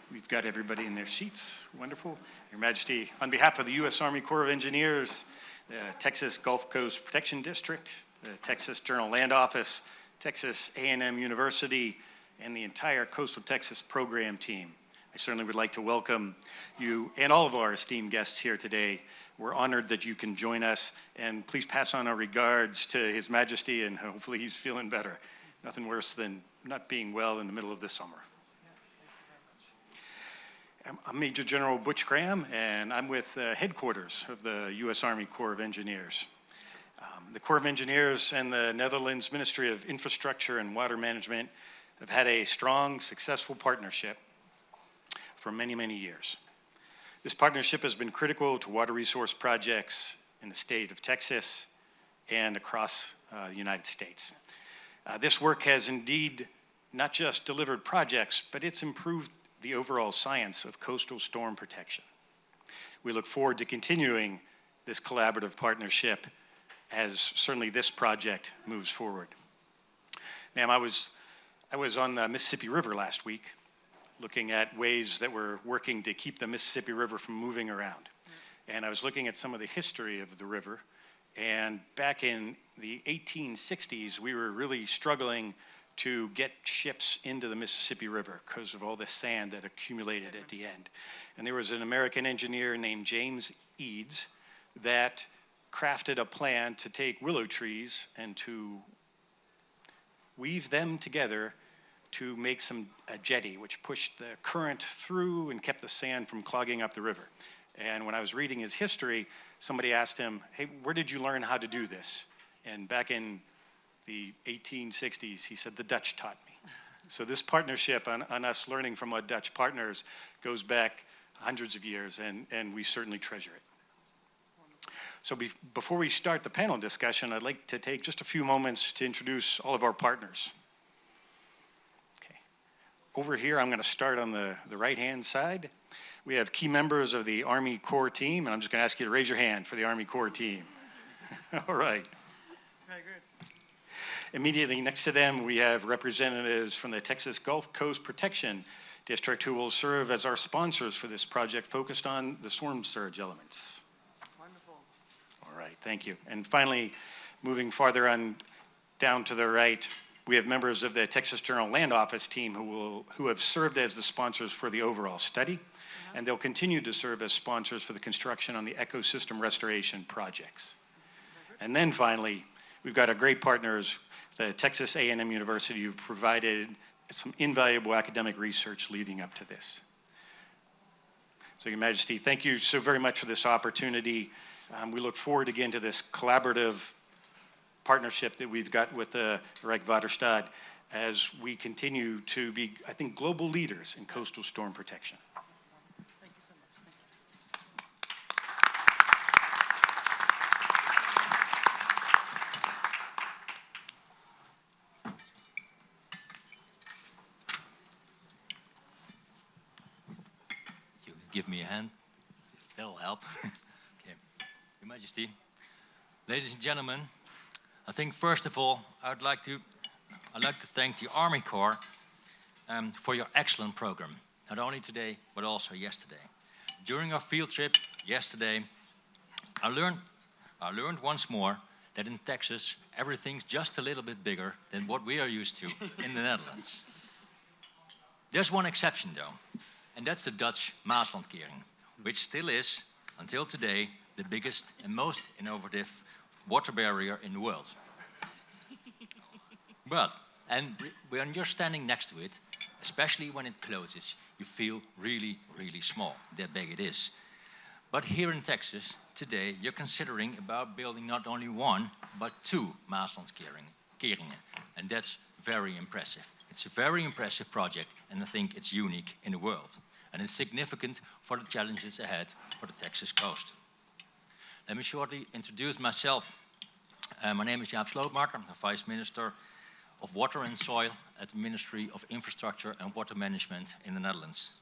We've got everybody in their seats. Wonderful. Your Majesty, on behalf of the U.S. Army Corps of Engineers, the Texas Gulf Coast Protection District, the Texas Journal Land Office, Texas A&M University, and the entire Coastal Texas program team, I certainly would like to welcome you and all of our esteemed guests here today. We're honored that you can join us, and please pass on our regards to His Majesty, and hopefully he's feeling better. Nothing worse than not being well in the middle of the summer. I'm Major General Butch Graham, and I'm with headquarters of the U.S. Army Corps of Engineers. The Corps of Engineers and the Netherlands Ministry of Infrastructure and Water Management have had a strong, successful partnership for many, many years. This partnership has been critical to water resource projects in the state of Texas and across the United States. This work has indeed not just delivered projects, but it's improved the overall science of coastal storm protection. We look forward to continuing this collaborative partnership as certainly this project moves forward. Ma'am, I was on the Mississippi River last week looking at ways that we're working to keep the Mississippi River from moving around. And I was looking at some of the history of the river, and back in the 1860s, we were really struggling to get ships into the Mississippi River because of all the sand that accumulated at the end. And there was an American engineer named James Eads that crafted a plan to take willow trees and to weave them together to make a jetty, which pushed the current through and kept the sand from clogging up the river. And when I was reading his history, somebody asked him, hey, where did you learn how to do this? And back in the 1860s, he said, the Dutch taught me. So this partnership on us learning from our Dutch partners goes back hundreds of years, and we certainly treasure it. So before we start the panel discussion, I'd like to take just a few moments to introduce all of our partners. Okay. Over here, I'm going to start on the right-hand side. We have key members of the Army Corps team, and I'm just going to ask you to raise your hand for the Army Corps team. All right. Very good. Immediately next to them, we have representatives from the Texas Gulf Coast Protection District who will serve as our sponsors for this project focused on the storm surge elements. Wonderful. All right, thank you. And finally, moving farther on down to the right, we have members of the Texas Journal Land Office team who have served as the sponsors for the overall study, and they'll continue to serve as sponsors for the construction on the ecosystem restoration projects. And then finally, we've got our great partners, the Texas A&M University, who've provided some invaluable academic research leading up to this. So, Your Majesty, thank you so very much for this opportunity. We look forward again to this collaborative partnership that we've got with the Rijkswaterstaat as we continue to be, I think, global leaders in coastal storm protection. Thank you so much. Thank you. Give me a hand. That'll help. Okay. Your Majesty, ladies and gentlemen, I think first of all, I'd like to thank the Army Corps for your excellent program, not only today, but also yesterday. During our field trip yesterday, I learned once more that in Texas, everything's just a little bit bigger than what we are used to in the Netherlands. There's one exception though, and that's the Dutch Maaslandkering, which still is, until today, the biggest and most innovative water barrier in the world. But, and when you're standing next to it, especially when it closes, you feel really, really small, that big it is. But here in Texas, today, you're considering about building not only one, but two Maaslandkeringen, and that's very impressive. It's a very impressive project, and I think it's unique in the world. And it's significant for the challenges ahead for the Texas coast. Let me shortly introduce myself. My name is Jaap Slootmaker. I'm the Vice Minister of Water and Soil at the Ministry of Infrastructure and Water Management in the Netherlands.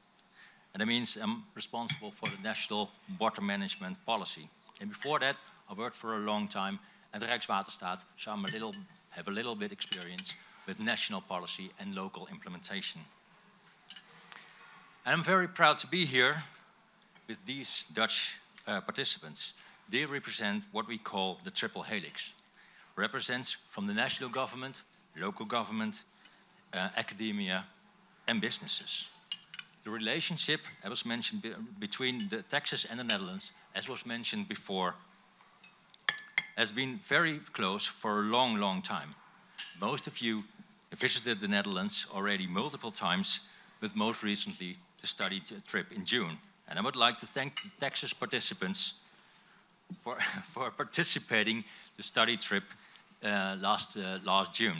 And that means I'm responsible for the national water management policy. And before that, I worked for a long time at the Rijkswaterstaat, so I have a little bit experience with national policy and local implementation. And I'm very proud to be here with these Dutch participants. They represent what we call the triple helix. Represents from the national government, local government, academia, and businesses. The relationship, as was mentioned, between Texas and the Netherlands, as was mentioned before, has been very close for a long, long time. Most of you visited the Netherlands already multiple times, but most recently the study trip in June. And I would like to thank the Texas participants for participating the study trip last June.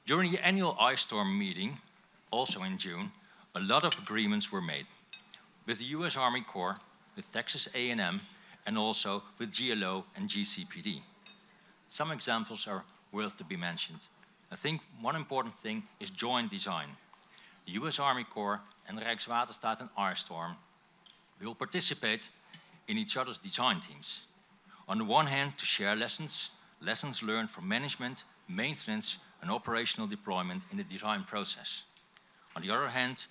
During the annual Ice Storm meeting, also in June, a lot of agreements were made with the US Army Corps, with Texas A&M, and also with GLO and GCPD. Some examples are worth to be mentioned. I think one important thing is joint design. The US Army Corps and Rijkswaterstaat and Ice Storm will participate in each other's design teams. On the one hand, to share lessons learned from management, maintenance, and operational deployment in the design process. On the other hand,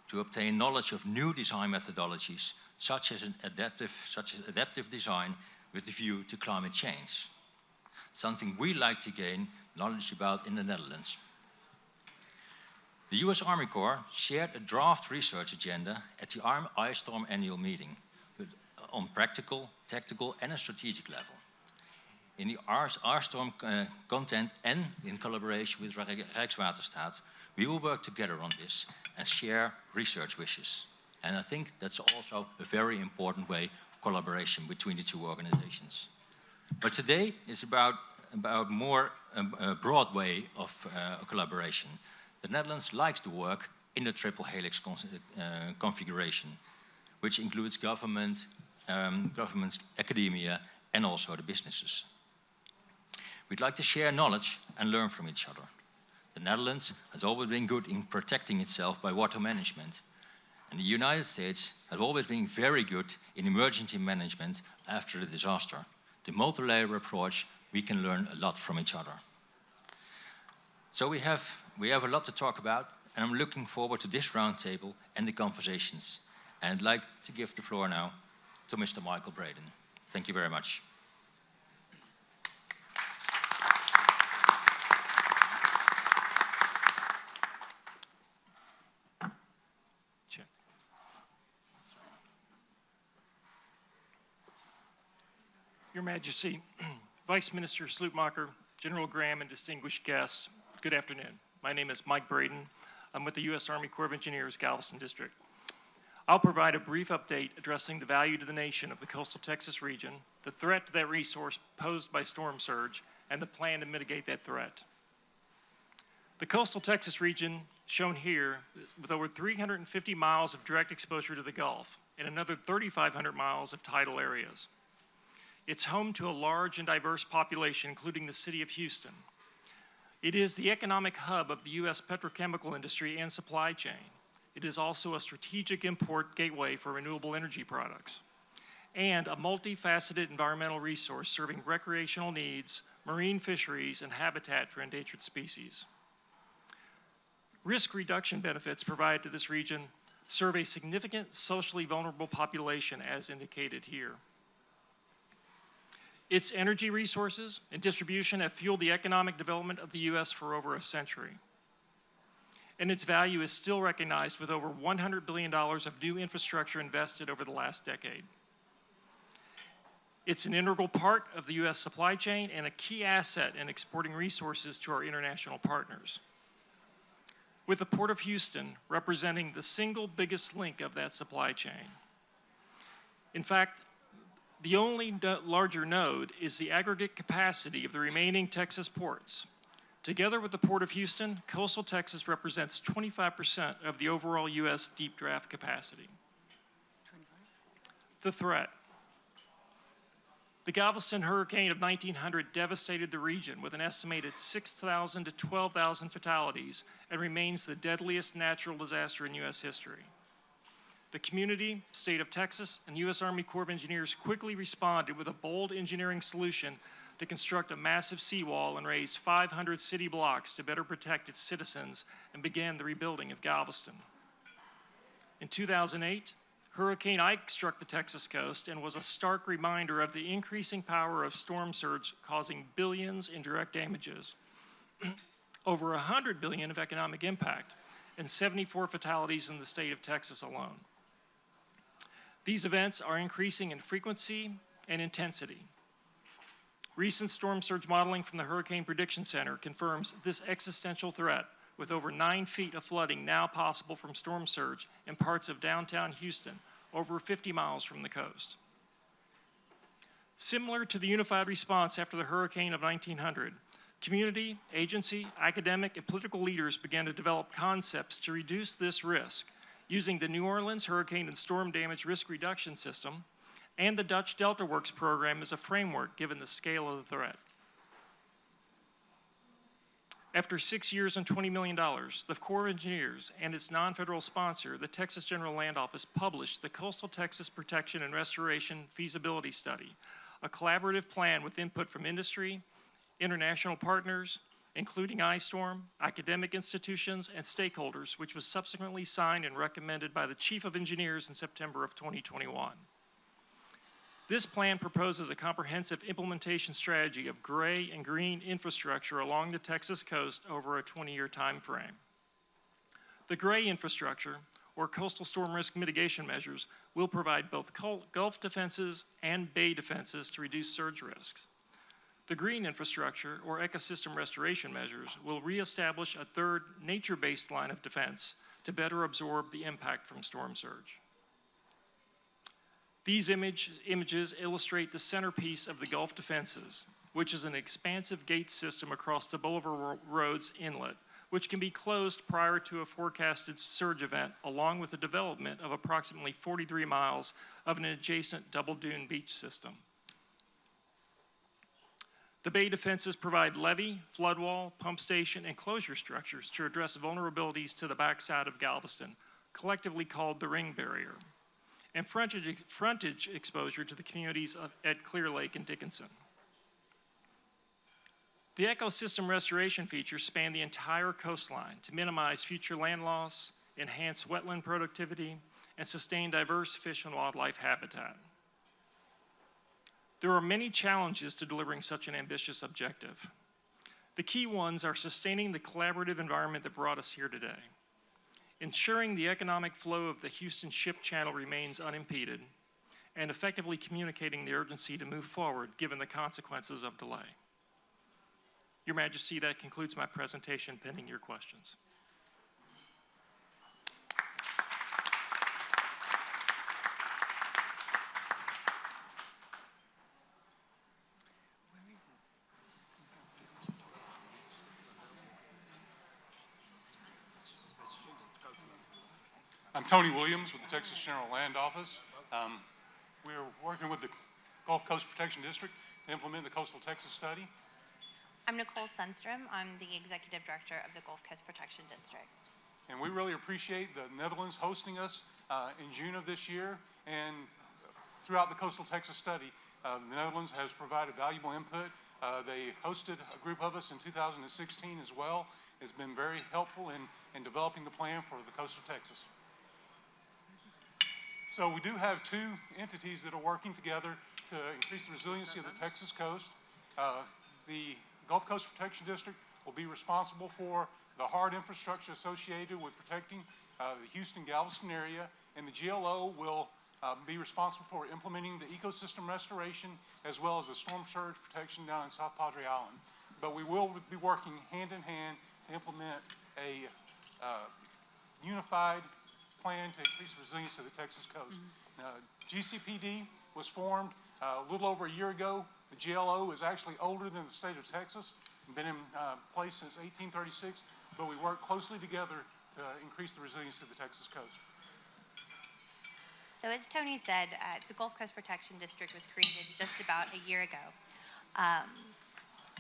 to obtain knowledge of new design methodologies, such as adaptive design with a view to climate change. Something we like to gain knowledge about in the Netherlands. The US Army Corps shared a draft research agenda at the Ice Storm annual meeting on practical, tactical, and a strategic level. In the Ice Storm content and in collaboration with Rijkswaterstaat, we will work together on this and share research wishes. And I think that's also a very important way of collaboration between the two organizations. But today is about more a broad way of collaboration. The Netherlands likes to work in the triple helix configuration, which includes government, governments, academia, and also the businesses. We'd like to share knowledge and learn from each other. The Netherlands has always been good in protecting itself by water management. And the United States has always been very good in emergency management after the disaster. The multi-layer approach, we can learn a lot from each other. So we have a lot to talk about, and I'm looking forward to this roundtable and the conversations. And I'd like to give the floor now to Mr. Michael Braden. Thank you very much. Your Majesty, Vice Minister Slootmacher, General Graham, and distinguished guests, good afternoon. My name is Mike Braden. I'm with the U.S. Army Corps of Engineers, Galveston District. I'll provide a brief update addressing the value to the nation of the coastal Texas region, the threat to that resource posed by storm surge, and the plan to mitigate that threat. The coastal Texas region, shown here, with over 350 miles of direct exposure to the Gulf and another 3,500 miles of tidal areas. It's home to a large and diverse population, including the city of Houston. It is the economic hub of the U.S. petrochemical industry and supply chain. It is also a strategic import gateway for renewable energy products, and a multifaceted environmental resource serving recreational needs, marine fisheries, and habitat for endangered species. Risk reduction benefits provided to this region serve a significant socially vulnerable population, as indicated here. Its energy resources and distribution have fueled the economic development of the U.S. for over a century. And its value is still recognized with over $100 billion of new infrastructure invested over the last decade. It's an integral part of the U.S. supply chain and a key asset in exporting resources to our international partners, with the Port of Houston representing the single biggest link of that supply chain. In fact, the only larger node is the aggregate capacity of the remaining Texas ports. Together with the Port of Houston, coastal Texas represents 25% of the overall U.S. deep draft capacity. 25? The threat. The Galveston hurricane of 1900 devastated the region with an estimated 6,000 to 12,000 fatalities and remains the deadliest natural disaster in U.S. history. The community, state of Texas, and U.S. Army Corps of Engineers quickly responded with a bold engineering solution to construct a massive seawall and raise 500 city blocks to better protect its citizens and began the rebuilding of Galveston. In 2008, Hurricane Ike struck the Texas coast and was a stark reminder of the increasing power of storm surge, causing billions in direct damages, over $100 billion of economic impact, and 74 fatalities in the state of Texas alone. These events are increasing in frequency and intensity. Recent storm surge modeling from the Hurricane Prediction Center confirms this existential threat, with over 9 feet of flooding now possible from storm surge in parts of downtown Houston, over 50 miles from the coast. Similar to the unified response after the hurricane of 1900, community, agency, academic, and political leaders began to develop concepts to reduce this risk using the New Orleans Hurricane and Storm Damage Risk Reduction System and the Dutch Delta Works program as a framework given the scale of the threat. After 6 years and $20 million, the Corps of Engineers and its non-federal sponsor, the Texas General Land Office, published the Coastal Texas Protection and Restoration Feasibility Study, a collaborative plan with input from industry, international partners, including iStorm, academic institutions, and stakeholders, which was subsequently signed and recommended by the Chief of Engineers in September of 2021. This plan proposes a comprehensive implementation strategy of gray and green infrastructure along the Texas coast over a 20-year time frame. The gray infrastructure, or coastal storm risk mitigation measures, will provide both Gulf defenses and bay defenses to reduce surge risks. The green infrastructure, or ecosystem restoration measures, will reestablish a third nature-based line of defense to better absorb the impact from storm surge. These images illustrate the centerpiece of the Gulf defenses, which is an expansive gate system across the Bolivar Roads inlet, which can be closed prior to a forecasted surge event, along with the development of approximately 43 miles of an adjacent double dune beach system. The bay defenses provide levee, floodwall, pump station, and closure structures to address vulnerabilities to the backside of Galveston, collectively called the ring barrier, and frontage exposure to the communities at Clear Lake and Dickinson. The ecosystem restoration features span the entire coastline to minimize future land loss, enhance wetland productivity, and sustain diverse fish and wildlife habitat. There are many challenges to delivering such an ambitious objective. The key ones are sustaining the collaborative environment that brought us here today, ensuring the economic flow of the Houston ship channel remains unimpeded, and effectively communicating the urgency to move forward given the consequences of delay. Your Majesty, that concludes my presentation, pending your questions. I'm Tony Williams with the Texas General Land Office. We're working with the Gulf Coast Protection District to implement the Coastal Texas Study. I'm Nicole Sundstrom. I'm the Executive Director of the Gulf Coast Protection District. And we really appreciate the Netherlands hosting us in June of this year. And throughout the Coastal Texas Study, the Netherlands has provided valuable input. They hosted a group of us in 2016 as well. It's been very helpful in developing the plan for the coast of Texas. So we do have two entities that are working together to increase the resiliency of the Texas coast. The Gulf Coast Protection District will be responsible for the hard infrastructure associated with protecting the Houston-Galveston area, and the GLO will be responsible for implementing the ecosystem restoration as well as the storm surge protection down in South Padre Island. But we will be working hand in hand to implement a unified plan to increase the resilience of the Texas coast. GCPD was formed a little over a year ago. The GLO is actually older than the state of Texas, been in place since 1836, but we work closely together to increase the resilience of the Texas coast. So as Tony said, the Gulf Coast Protection District was created just about a year ago.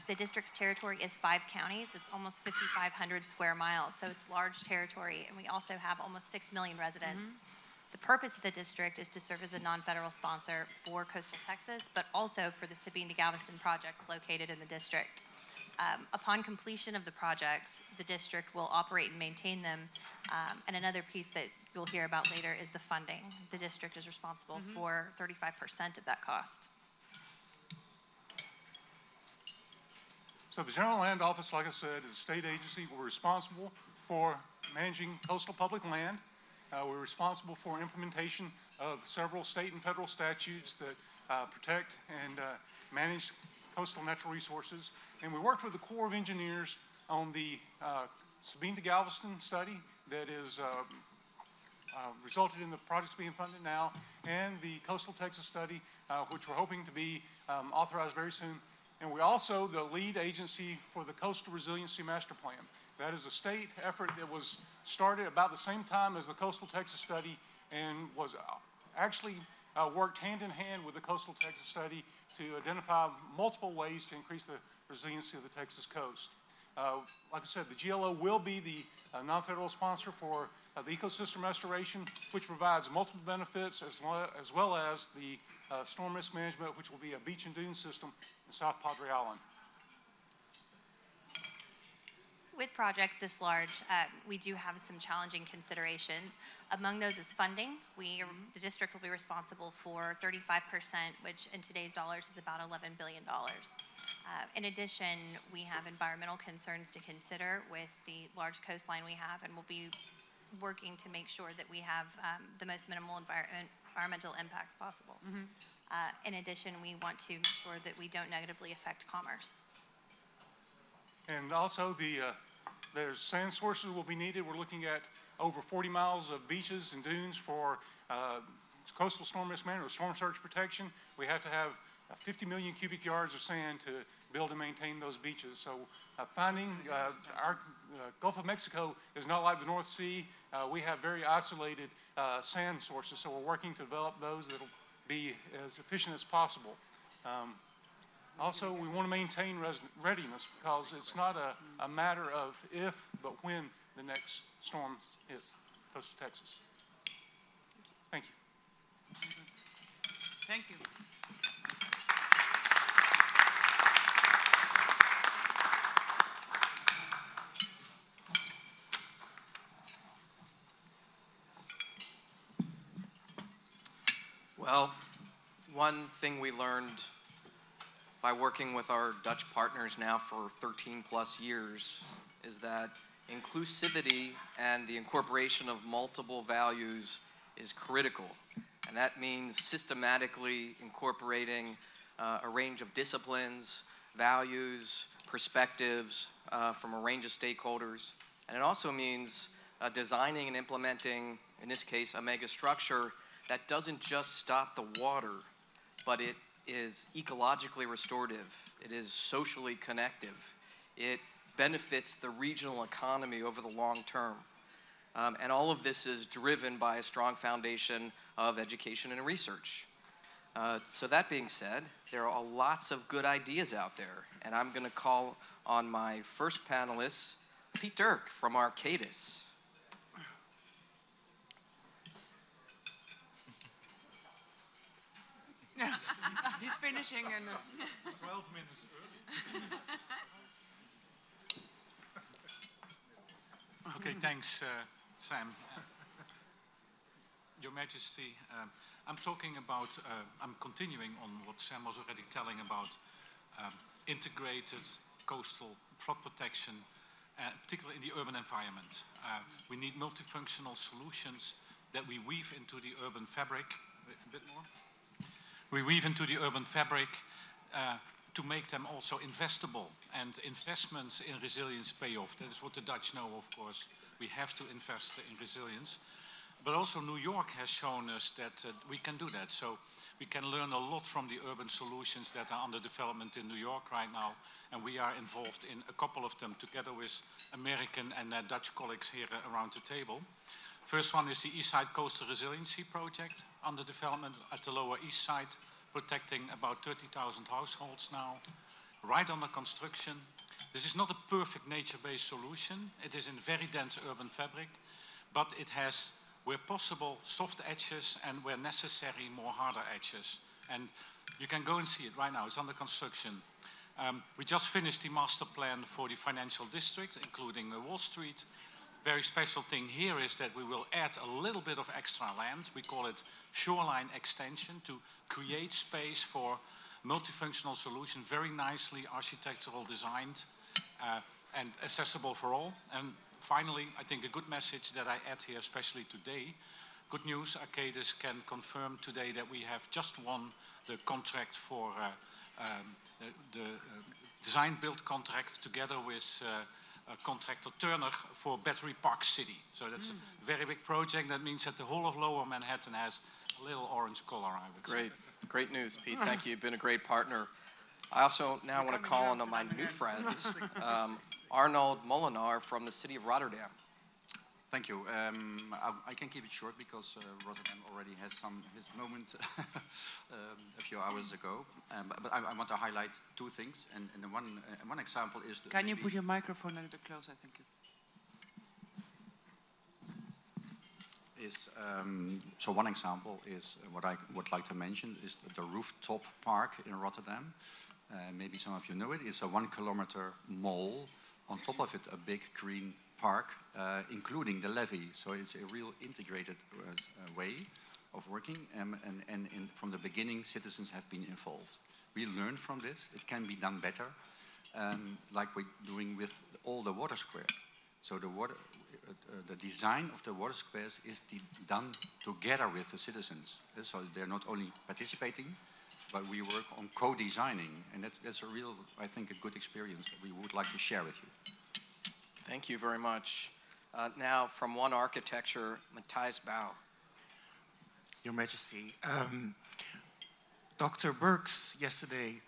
The district's territory is 5 counties. It's almost 5,500 square miles, so it's large territory, and we also have almost 6 million residents. The purpose of the district is to serve as a non-federal sponsor for coastal Texas, but also for the Sabine to Galveston projects located in the district. Upon completion of the projects, the district will operate and maintain them. And another piece that you'll hear about later is the funding. The district is responsible for 35% of that cost. So the General Land Office, like I said, is a state agency. We're responsible for managing coastal public land. We're responsible for implementation of several state and federal statutes that protect and manage coastal natural resources. And we worked with the Corps of Engineers on the Sabine to Galveston study that is resulted in the projects being funded now, and the Coastal Texas study, which we're hoping to be authorized very soon. And we're also the lead agency for the Coastal Resiliency Master Plan. That is a state effort that was started about the same time as the Coastal Texas study and was actually worked hand in hand with the Coastal Texas study to identify multiple ways to increase the resiliency of the Texas coast. Like I said, the GLO will be the non-federal sponsor for the ecosystem restoration, which provides multiple benefits as well as the storm risk management, which will be a beach and dune system in South Padre Island. With projects this large, we do have some challenging considerations. Among those is funding. The district will be responsible for 35%, which in today's dollars is about $11 billion. In addition, we have environmental concerns to consider with the large coastline we have, and we'll be working to make sure that we have the most minimal environmental impacts possible. In addition, we want to make sure that we don't negatively affect commerce. And also there's sand sources will be needed. We're looking at over 40 miles of beaches and dunes for coastal storm risk management, storm surge protection. We have to have 50 million cubic yards of sand to build and maintain those beaches. So finding our Gulf of Mexico is not like the North Sea. We have very isolated sand sources, so we're working to develop those that will be as efficient as possible. Also, we want to maintain readiness because it's not a matter of if, but when the next storm hits coastal Texas. Thank you. Thank you. Well, one thing we learned by working with our Dutch partners now for 13 plus years is that inclusivity and the incorporation of multiple values is critical. And that means systematically incorporating a range of disciplines, values, perspectives from a range of stakeholders. And it also means designing and implementing, in this case, a mega structure that doesn't just stop the water, but it is ecologically restorative. It is socially connective. It benefits the regional economy over the long term. And all of this is driven by a strong foundation of education and research. So that being said, there are lots of good ideas out there. And I'm going to call on my first panelist, Pete Dirk from Arcadis. He's finishing in 12 minutes early. Okay, thanks, Sam. Your Majesty, I'm talking about, I'm continuing on what Sam was already telling about integrated coastal flood protection, particularly in the urban environment. We need multifunctional solutions that we weave into the urban fabric. A bit more. We weave into the urban fabric to make them also investable, and investments in resilience pay off. That is what the Dutch know, of course. We have to invest in resilience. But also New York has shown us that we can do that. So we can learn a lot from the urban solutions that are under development in New York right now, and we are involved in a couple of them together with American and Dutch colleagues here around the table. First one is the East Side Coastal Resiliency Project under development at the Lower East Side, protecting about 30,000 households now, right under construction. This is not a perfect nature-based solution. It is in very dense urban fabric, but it has, where possible, soft edges, and where necessary, more harder edges. And you can go and see it right now. It's under construction. We just finished the master plan for the financial district, including Wall Street. Very special thing here is that we will add a little bit of extra land. We call it shoreline extension to create space for multifunctional solution, very nicely architectural designed and accessible for all. And finally, I think a good message that I add here, especially today, good news, Arcadis can confirm today that we have just won the contract for the design-build contract together with contractor Turner for Battery Park City. So that's a very big project. That means that the whole of Lower Manhattan has a little orange color, I would say. Great news, Pete. Thank you. You've been a great partner. I also now want to call on my new friend, Arnold Molenaar from the city of Rotterdam. Thank you. I can keep it short because Rotterdam already has his moment a few hours ago. But I want to highlight two things. And one example is that Can you put your microphone a little bit closer? Thank you. So one example is what I would like to mention is the rooftop park in Rotterdam. Maybe some of you know it. It's a 1 kilometer mall. On top of it, a big green park, including the levee. So it's a real integrated way of working. And from the beginning, citizens have been involved. We learn from this. It can be done better, like we're doing with all the water square. So the design of the water squares is done together with the citizens. So they're not only participating, but we work on co-designing. And that's a real, I think, a good experience that we would like to share with you. Thank you very much. Now, from One Architecture, Matthijs Bouw. Your Majesty, Dr. Burks yesterday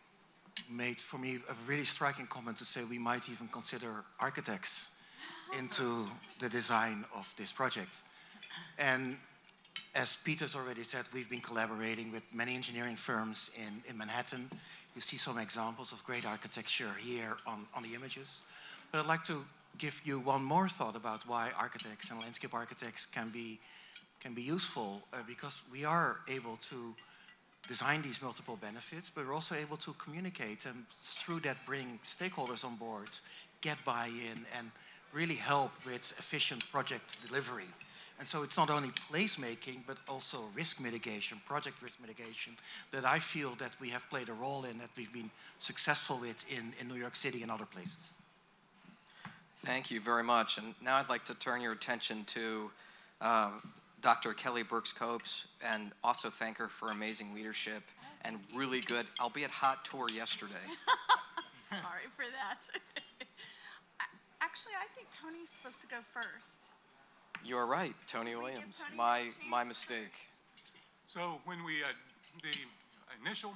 made for me a really striking comment to say we might even consider architects into the design of this project. And as Peter's already said, we've been collaborating with many engineering firms in Manhattan. You see some examples of great architecture here on the images. But I'd like to give you one more thought about why architects and landscape architects can be useful, because we are able to design these multiple benefits, but we're also able to communicate and through that bring stakeholders on board, get buy-in, and really help with efficient project delivery. And so it's not only placemaking, but also risk mitigation, project risk mitigation, that I feel that we have played a role in, that we've been successful with in New York City and other places. Thank you very much. And now I'd like to turn your attention to Dr. Kelly Burks-Copes, and also thank her for amazing leadership and really good, albeit hot tour yesterday. Sorry for that. Actually, I think Tony's supposed to go first. You're right, Tony Williams. Tony My mistake. So when the initial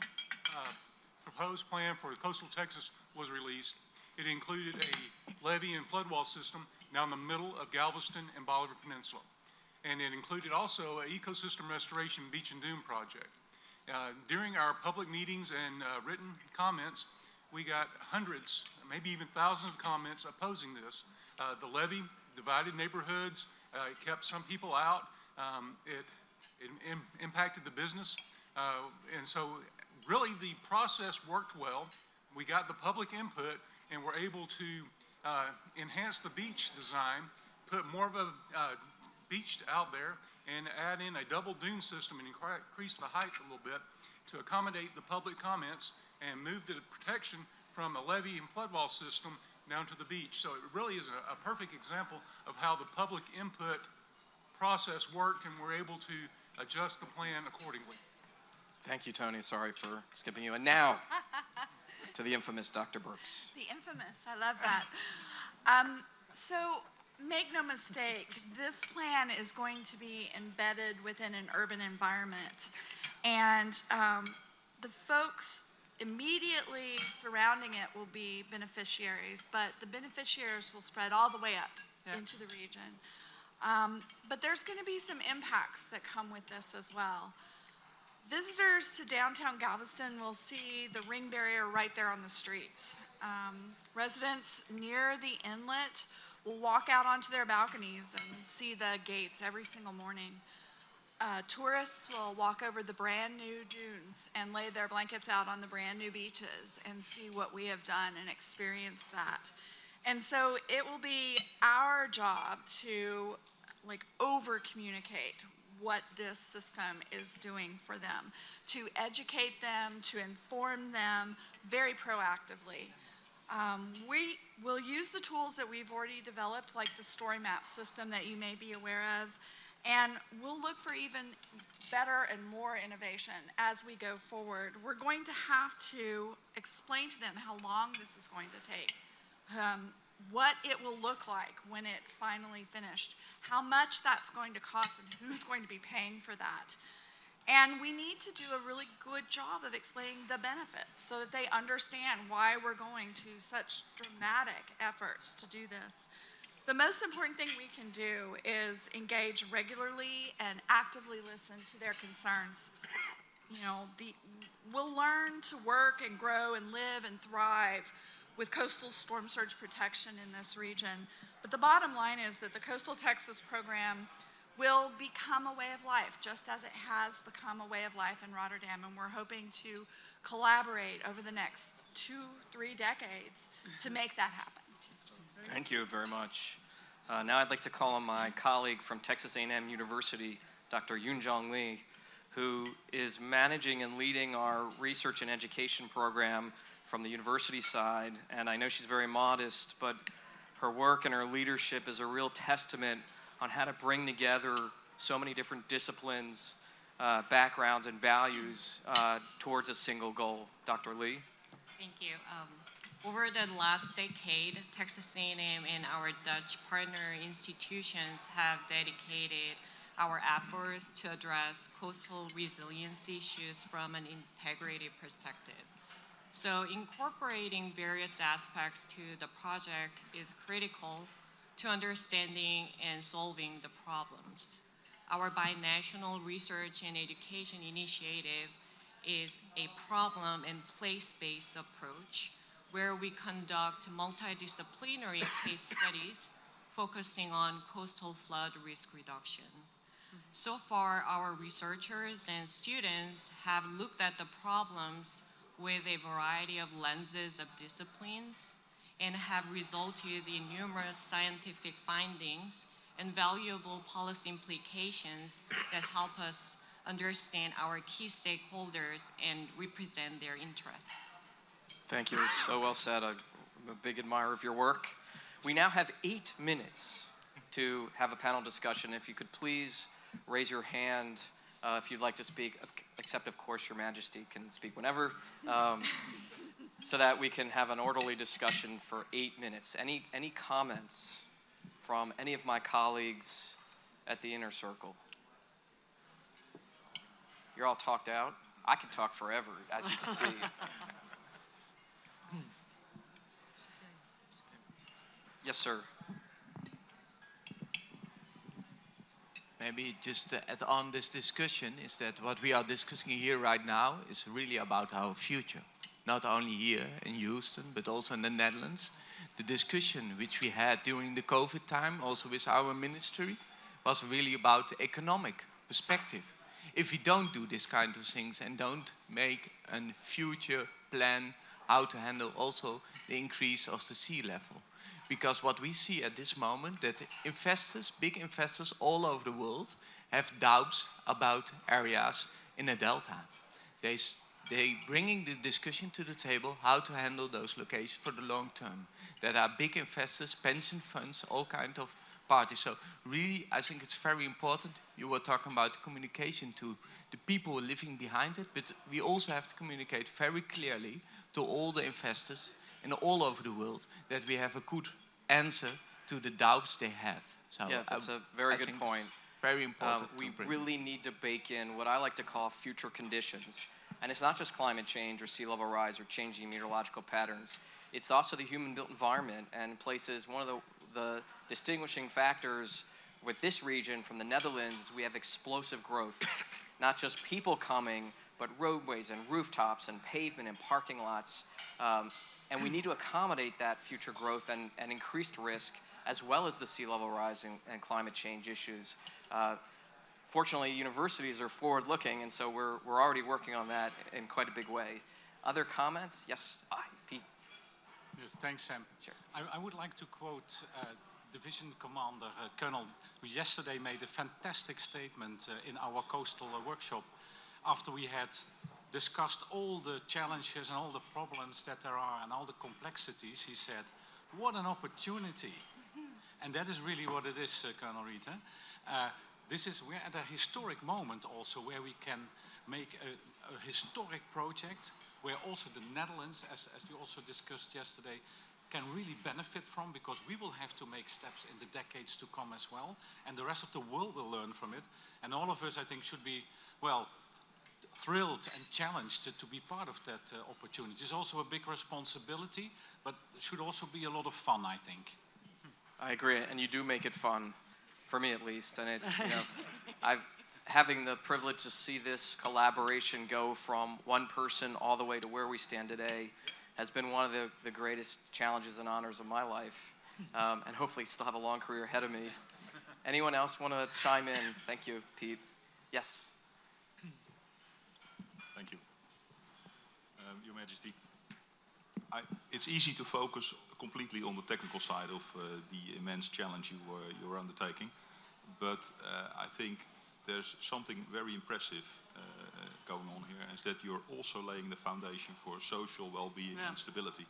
proposed plan for coastal Texas was released, it included a levee and flood wall system down the middle of Galveston and Bolivar Peninsula. And it included also an ecosystem restoration beach and dune project. During our public meetings and written comments, we got hundreds, maybe even thousands of comments opposing this. The levee divided neighborhoods, it kept some people out, it impacted the business. And so really the process worked well. We got the public input and were able to enhance the beach design, put more of a beach out there, and add in a double dune system and increase the height a little bit to accommodate the public comments and move the protection from a levee and flood wall system down to the beach. So it really is a perfect example of how the public input process worked, and we're able to adjust the plan accordingly. Thank you, Tony. Sorry for skipping you. And now to the infamous Dr. Burks. The infamous, I love that. So make no mistake, this plan is going to be embedded within an urban environment. And the folks immediately surrounding it will be beneficiaries, but the beneficiaries will spread all the way up into the region. But there's going to be some impacts that come with this as well. Visitors to downtown Galveston will see the ring barrier right there on the streets. Residents near the inlet will walk out onto their balconies and see the gates every single morning. tourists will walk over the brand new dunes and lay their blankets out on the brand new beaches and see what we have done and experience that. And so it will be our job to over communicate what this system is doing for them, to educate them, to inform them very proactively. We will use the tools that we've already developed, like the story map system that you may be aware of, and we'll look for even better and more innovation as we go forward. We're going to have to explain to them how long this is going to take, what it will look like when it's finally finished, how much that's going to cost, and who's going to be paying for that. And we need to do a really good job of explaining the benefits so that they understand why we're going to such dramatic efforts to do this. The most important thing we can do is engage regularly and actively listen to their concerns. We'll learn to work and grow and live and thrive with coastal storm surge protection in this region. But the bottom line is that the Coastal Texas program will become a way of life, just as it has become a way of life in Rotterdam. And we're hoping to collaborate over the next 2-3 decades to make that happen. Thank you very much. Now I'd like to call on my colleague from Texas A&M University, Dr. Yoonjong Lee, who is managing and leading our research and education program from the university side. And I know she's very modest, but her work and her leadership is a real testament on how to bring together so many different disciplines, backgrounds, and values towards a single goal. Dr. Lee? Thank you. Over the last decade, Texas A&M and our Dutch partner institutions have dedicated our efforts to address coastal resilience issues from an integrated perspective. So incorporating various aspects to the project is critical to understanding and solving the problems. Our binational research and education initiative is a problem and place-based approach where we conduct multidisciplinary case studies focusing on coastal flood risk reduction. So far, our researchers and students have looked at the problems with a variety of lenses of disciplines and have resulted in numerous scientific findings and valuable policy implications that help us understand our key stakeholders and represent their interests. Thank you. So well said. I'm a big admirer of your work. We now have 8 minutes to have a panel discussion. If you could please raise your hand if you'd like to speak, except of course Your Majesty can speak whenever, so that we can have an orderly discussion for 8 minutes. Any comments from any of my colleagues at the inner circle? You're all talked out. I could talk forever, as you can see. Yes, sir. Maybe just to add on this discussion is that what we are discussing here right now is really about our future. Not only here in Houston, but also in the Netherlands. The discussion which we had during the COVID time, also with our ministry, was really about the economic perspective. If we don't do this kind of things and don't make a future plan how to handle also the increase of the sea level. Because what we see at this moment, that investors, big investors all over the world, have doubts about areas in the delta. They bringing the discussion to the table how to handle those locations for the long term. There are big investors, pension funds, all kinds of parties. So really, I think it's very important. You were talking about communication to the people living behind it, but we also have to communicate very clearly to all the investors and all over the world that we have a good answer to the doubts they have. So yeah, that's a very good point. Very important. We really need to bake in what I like to call future conditions. And it's not just climate change or sea level rise or changing meteorological patterns. It's also the human-built environment and places. One of the distinguishing factors with this region from the Netherlands is we have explosive growth. Not just people coming, but roadways and rooftops and pavement and parking lots. And we need to accommodate that future growth and increased risk, as well as the sea level rise and climate change issues. fortunately, universities are forward-looking, and so we're already working on that in quite a big way. Other comments? Yes, Pete. Yes, thanks, Sam. Sure. I would like to quote Division Commander Colonel, who yesterday made a fantastic statement in our coastal workshop after we had discussed all the challenges and all the problems that there are and all the complexities. He said, what an opportunity. And that is really what it is, Colonel Reed. We're at a historic moment also where we can make a historic project where also the Netherlands, as you also discussed yesterday, can really benefit from, because we will have to make steps in the decades to come as well, and the rest of the world will learn from it. And all of us, I think, should be, well, thrilled and challenged to be part of that opportunity. It's also a big responsibility, but it should also be a lot of fun, I think. I agree, and you do make it fun, for me at least. And it's, having the privilege to see this collaboration go from one person all the way to where we stand today has been one of the greatest challenges and honors of my life, and hopefully still have a long career ahead of me. Anyone else want to chime in? Thank you, Pete. Yes. Thank you. Your Majesty, it's easy to focus completely on the technical side of the immense challenge you're undertaking, but I think there's something very impressive going on here, is that you're also laying the foundation for social well-being and stability.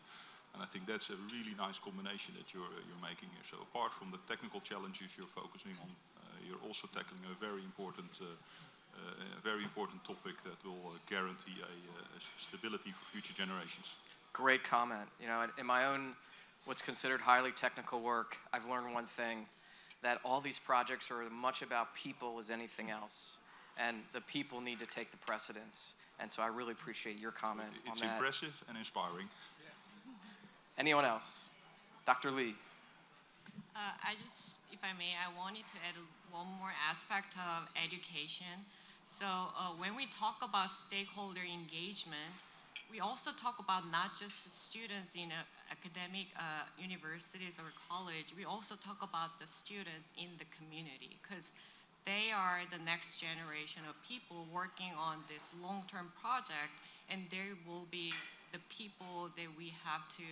And I think that's a really nice combination that you're making here. So apart from the technical challenges you're focusing on, you're also tackling a very important topic that will guarantee a stability for future generations. Great comment. In my own, what's considered highly technical work, I've learned one thing, that all these projects are as much about people as anything else. And the people need to take the precedence. And so I really appreciate your comment on that. It's impressive and inspiring. Anyone else? Dr. Lee. If I may, I wanted to add one more aspect of education. So when we talk about stakeholder engagement, we also talk about not just the students in academic universities or college, we also talk about the students in the community, because they are the next generation of people working on this long-term project, and they will be the people that we have to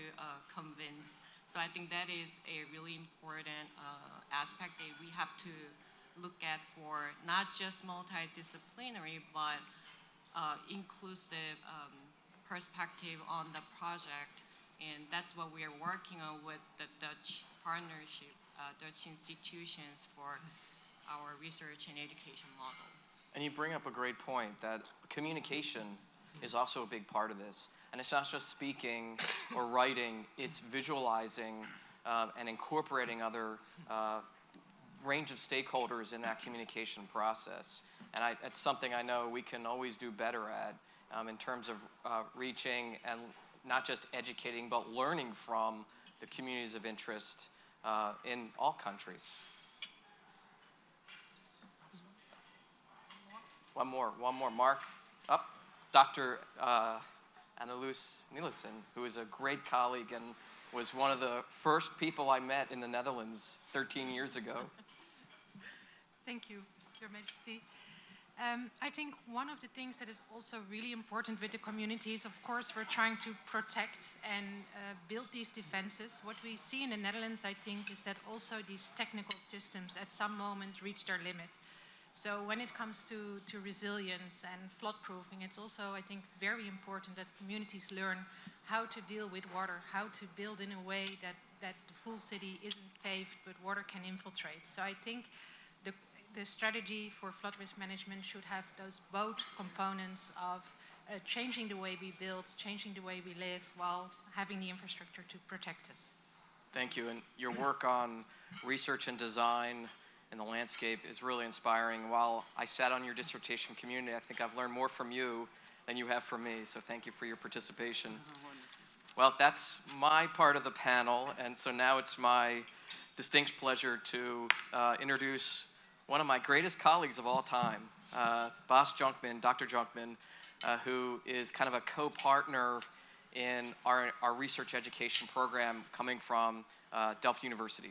convince. So I think that is a really important aspect that we have to look at for not just multidisciplinary, but inclusive perspective on the project. And that's what we are working on with the Dutch partnership, Dutch institutions for our research and education model. And you bring up a great point, that communication is also a big part of this. And it's not just speaking or writing, it's visualizing and incorporating other range of stakeholders in that communication process. And it's something I know we can always do better at in terms of reaching and not just educating, but learning from the communities of interest in all countries. One more. Mark, up. Dr. Annelies Nielsen, who is a great colleague and was one of the first people I met in the Netherlands 13 years ago. Thank you, Your Majesty. I think one of the things that is also really important with the community is, of course, we're trying to protect and build these defenses. What we see in the Netherlands, I think, is that also these technical systems at some moment reach their limit. So when it comes to resilience and flood-proofing, it's also, I think, very important that communities learn how to deal with water, how to build in a way that the full city isn't paved, but water can infiltrate. So I think the strategy for flood risk management should have those both components of changing the way we build, changing the way we live, while having the infrastructure to protect us. Thank you. And your work on research and design in the landscape is really inspiring. While I sat on your dissertation community, I think I've learned more from you than you have from me. So thank you for your participation. Well, that's my part of the panel. And so now it's my distinct pleasure to introduce one of my greatest colleagues of all time, Bas Jonkman, Dr. Jonkman, who is kind of a co-partner in our research education program coming from Delft University.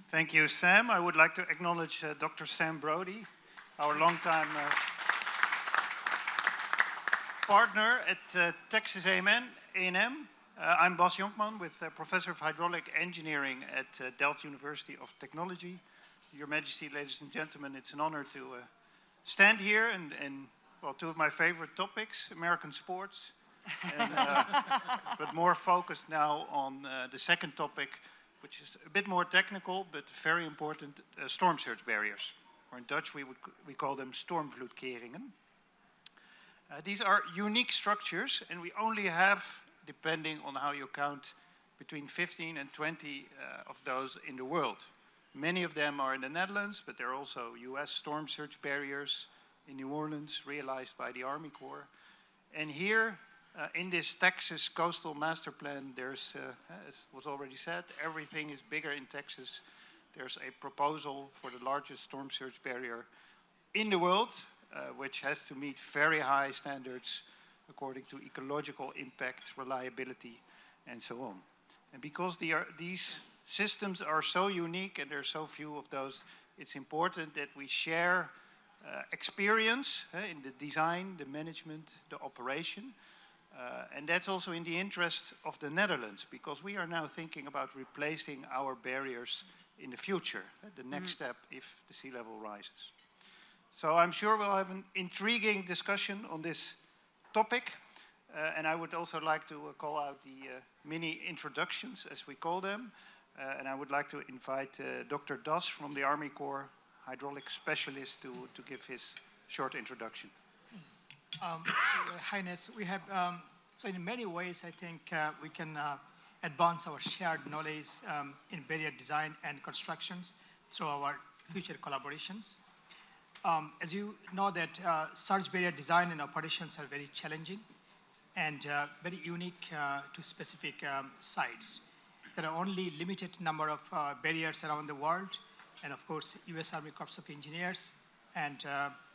Thank you, Sam. I would like to acknowledge Dr. Sam Brody, our longtime partner at Texas A&M. I'm Bas Jonkman, with Professor of Hydraulic Engineering at Delft University of Technology. Your Majesty, ladies and gentlemen, it's an honor to stand here and well, two of my favorite topics, American sports, and, but more focused now on the second topic, which is a bit more technical, but very important, storm surge barriers. Or in Dutch, we call them stormvloedkeringen. These are unique structures, and we only have, depending on how you count, between 15 and 20 of those in the world. Many of them are in the Netherlands, but there are also US storm surge barriers in New Orleans, realized by the Army Corps. And here, in this Texas Coastal Master Plan, there's, as was already said, everything is bigger in Texas. There's a proposal for the largest storm surge barrier in the world, which has to meet very high standards according to ecological impact, reliability, and so on. And because these systems are so unique and there are so few of those, it's important that we share experience in the design, the management, the operation. And that's also in the interest of the Netherlands, because we are now thinking about replacing our barriers in the future, the next step if the sea level rises. So I'm sure we'll have an intriguing discussion on this topic. And I would also like to call out the mini introductions, as we call them. And I would like to invite Dr. Das from the Army Corps, hydraulic specialist, to give his short introduction. Your Highness, we have, so in many ways, I think we can advance our shared knowledge in barrier design and constructions through our future collaborations. As you know that surge barrier design and operations are very challenging and very unique to specific sites. There are only limited number of barriers around the world, and of course, US Army Corps of Engineers, and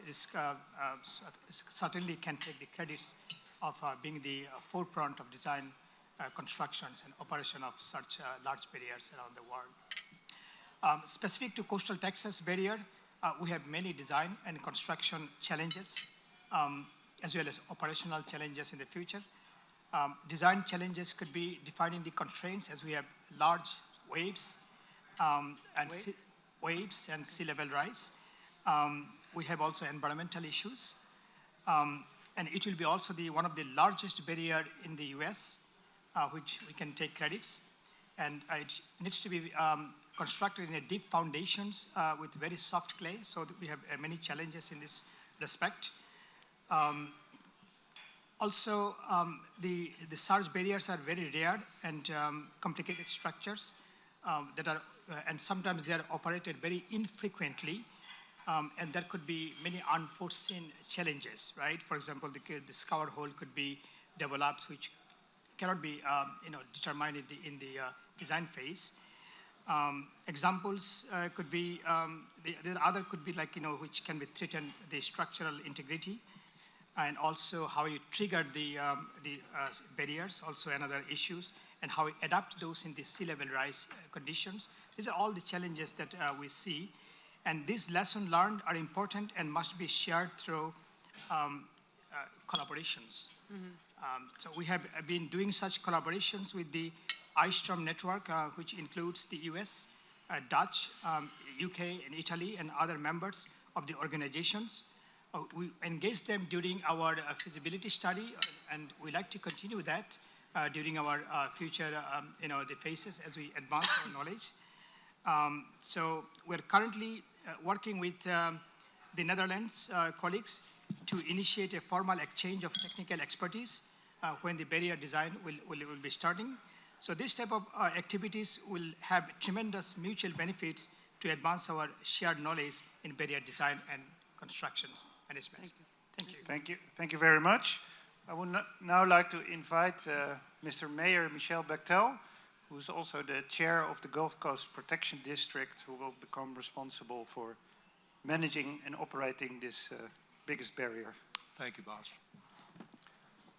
it certainly can take the credits of being the forefront of design, constructions, and operation of such large barriers around the world. Specific to coastal Texas barrier, we have many design and construction challenges, as well as operational challenges in the future. Design challenges could be defining the constraints, as we have large waves and sea level rise. We have also environmental issues. And it will be also one of the largest barrier in the US, which we can take credits. And it needs to be constructed in a deep foundations with very soft clay, so that we have many challenges in this respect. Also, the surge barriers are very rare and complicated structures that are, and sometimes they are operated very infrequently, and there could be many unforeseen challenges, right? For example, the scour hole could be developed, which cannot be determined in the design phase. Examples could be, the other could be like, which can be threaten the structural integrity, and also how you trigger the barriers, also another issues, and how we adapt those in the sea level rise conditions. These are all the challenges that we see, and these lessons learned are important and must be shared through collaborations. So we have been doing such collaborations with the Ice Storm Network, which includes the US, Dutch, UK, and Italy, and other members of the organizations. We engaged them during our feasibility study, and we like to continue that during our future, the phases as we advance our knowledge. So we're currently working with the Netherlands colleagues to initiate a formal exchange of technical expertise when the barrier design will be starting. So this type of activities will have tremendous mutual benefits to advance our shared knowledge in barrier design and constructions management. Thank you. Thank you. Thank you very much. I would now like to invite Mr. Mayor Michel Bechtel, who's also the chair of the Gulf Coast Protection District, who will become responsible for managing and operating this biggest barrier. Thank you, Bas.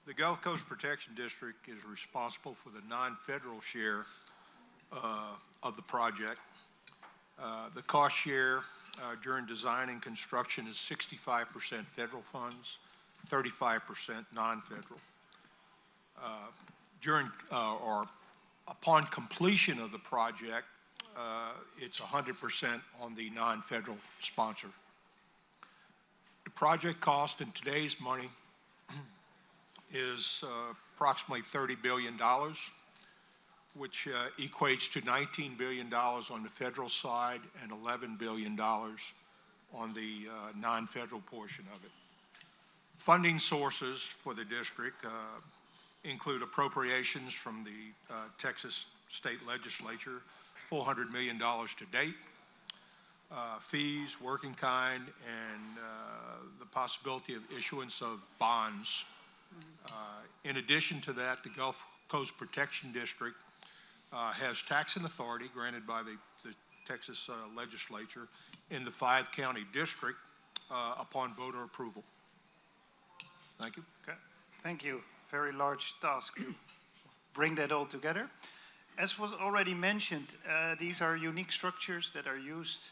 The Gulf Coast Protection District is responsible for the non-federal share of the project. The cost share during design and construction is 65% federal funds, 35% non-federal. During or upon completion of the project, it's 100% on the non-federal sponsor. The project cost in today's money is approximately $30 billion, which equates to $19 billion on the federal side and $11 billion on the non-federal portion of it. Funding sources for the district include appropriations from the Texas State Legislature, $400 million to date, fees, working kind, and the possibility of issuance of bonds. In addition to that, the Gulf Coast Protection District has taxing authority granted by the Texas Legislature in the 5-county district upon voter approval. Thank you. Okay. Thank you. Very large task to bring that all together. As was already mentioned, these are unique structures that are used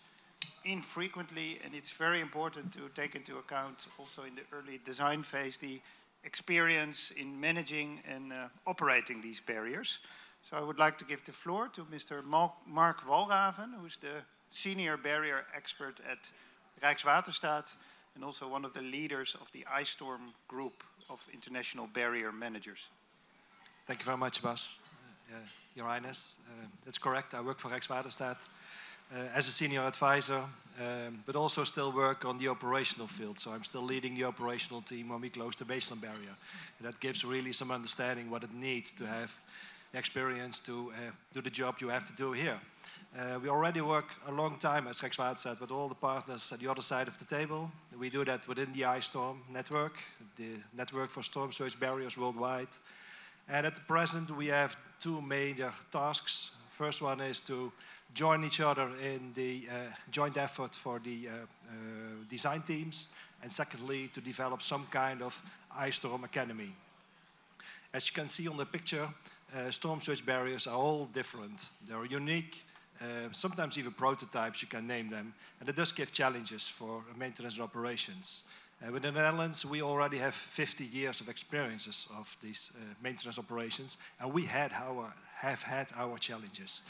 infrequently, and it's very important to take into account also in the early design phase the experience in managing and operating these barriers. So I would like to give the floor to Mr. Mark Walraven, who's the senior barrier expert at Rijkswaterstaat and also one of the leaders of the iStorm group of international barrier managers. Thank you very much, Bas. Your Highness, that's correct. I work for Rijkswaterstaat as a senior advisor, but also still work on the operational field. So I'm still leading the operational team when we close the baseline barrier. And that gives really some understanding what it needs to have experience to do the job you have to do here. We already work a long time as Rijkswaterstaat with all the partners at the other side of the table. We do that within the iStorm network, the network for storm surge barriers worldwide. And at the present, we have two major tasks. First one is to join each other in the joint effort for the design teams. And secondly, to develop some kind of iStorm Academy. As you can see on the picture, storm surge barriers are all different. They're unique, sometimes even prototypes, you can name them. And it does give challenges for maintenance and operations. Within the Netherlands, we already have 50 years of experiences of these maintenance operations, and we have had our challenges.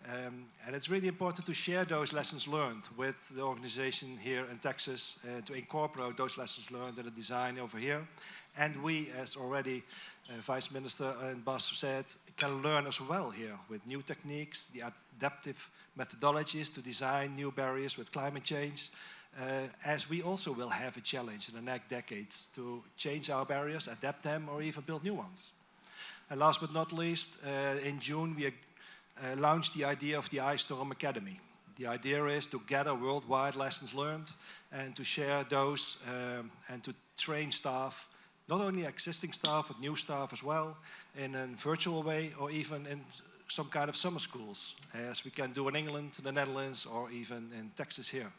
And it's really important to share those lessons learned with the organization here in Texas, to incorporate those lessons learned in the design over here. And we, as already Vice Minister and Bas said, can learn as well here with new techniques, the adaptive methodologies to design new barriers with climate change, as we also will have a challenge in the next decades to change our barriers, adapt them, or even build new ones. And last but not least, in June we launched the idea of the iStorm Academy. The idea is to gather worldwide lessons learned and to share those and to train staff, not only existing staff, but new staff as well, in a virtual way or even in some kind of summer schools, as we can do in England, the Netherlands, or even in Texas here.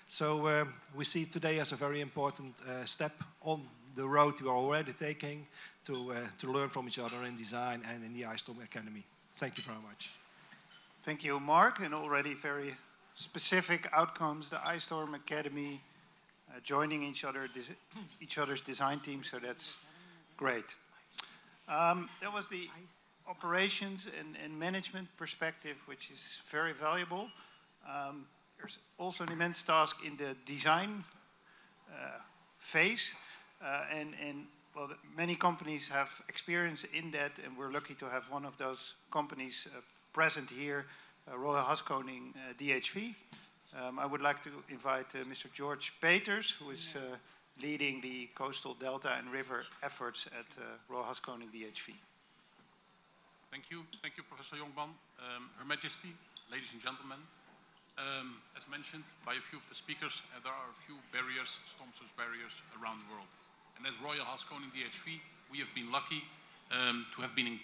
So we see today as a very important step on the road we are already taking to learn from each other in design and in the iStorm Academy. Thank you very much. Thank you, Mark, and already very specific outcomes, the iStorm Academy, joining each other's design team, so that's great. That was the operations and management perspective, which is very valuable. There's also an immense task in the design phase, and well, many companies have experience in that, and we're lucky to have one of those companies present here, Royal Haskoning DHV. I would like to invite Mr. George Peters, who is leading the coastal delta and river efforts at Royal Haskoning DHV. Thank you, Professor Jonkman. Her Majesty, ladies and gentlemen, as mentioned by a few of the speakers, there are a few barriers, storm surge barriers around the world. And at Royal Haskoning DHV, we have been lucky to have been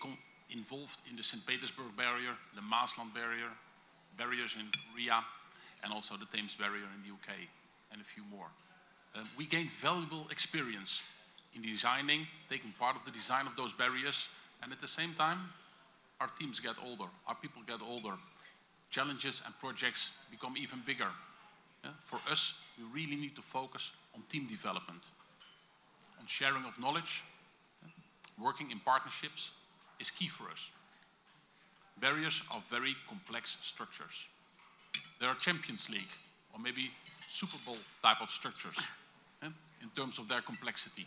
involved in the St. Petersburg barrier, the Maasland barrier, barriers in Ria, and also the Thames barrier in the UK, and a few more. We gained valuable experience in designing, taking part of the design of those barriers, and at the same time, our teams get older, our people get older. challenges and projects become even bigger. For us, we really need to focus on team development, on sharing of knowledge. Working in partnerships is key for us. Barriers are very complex structures. There are Champions League or maybe Super Bowl type of structures in terms of their complexity.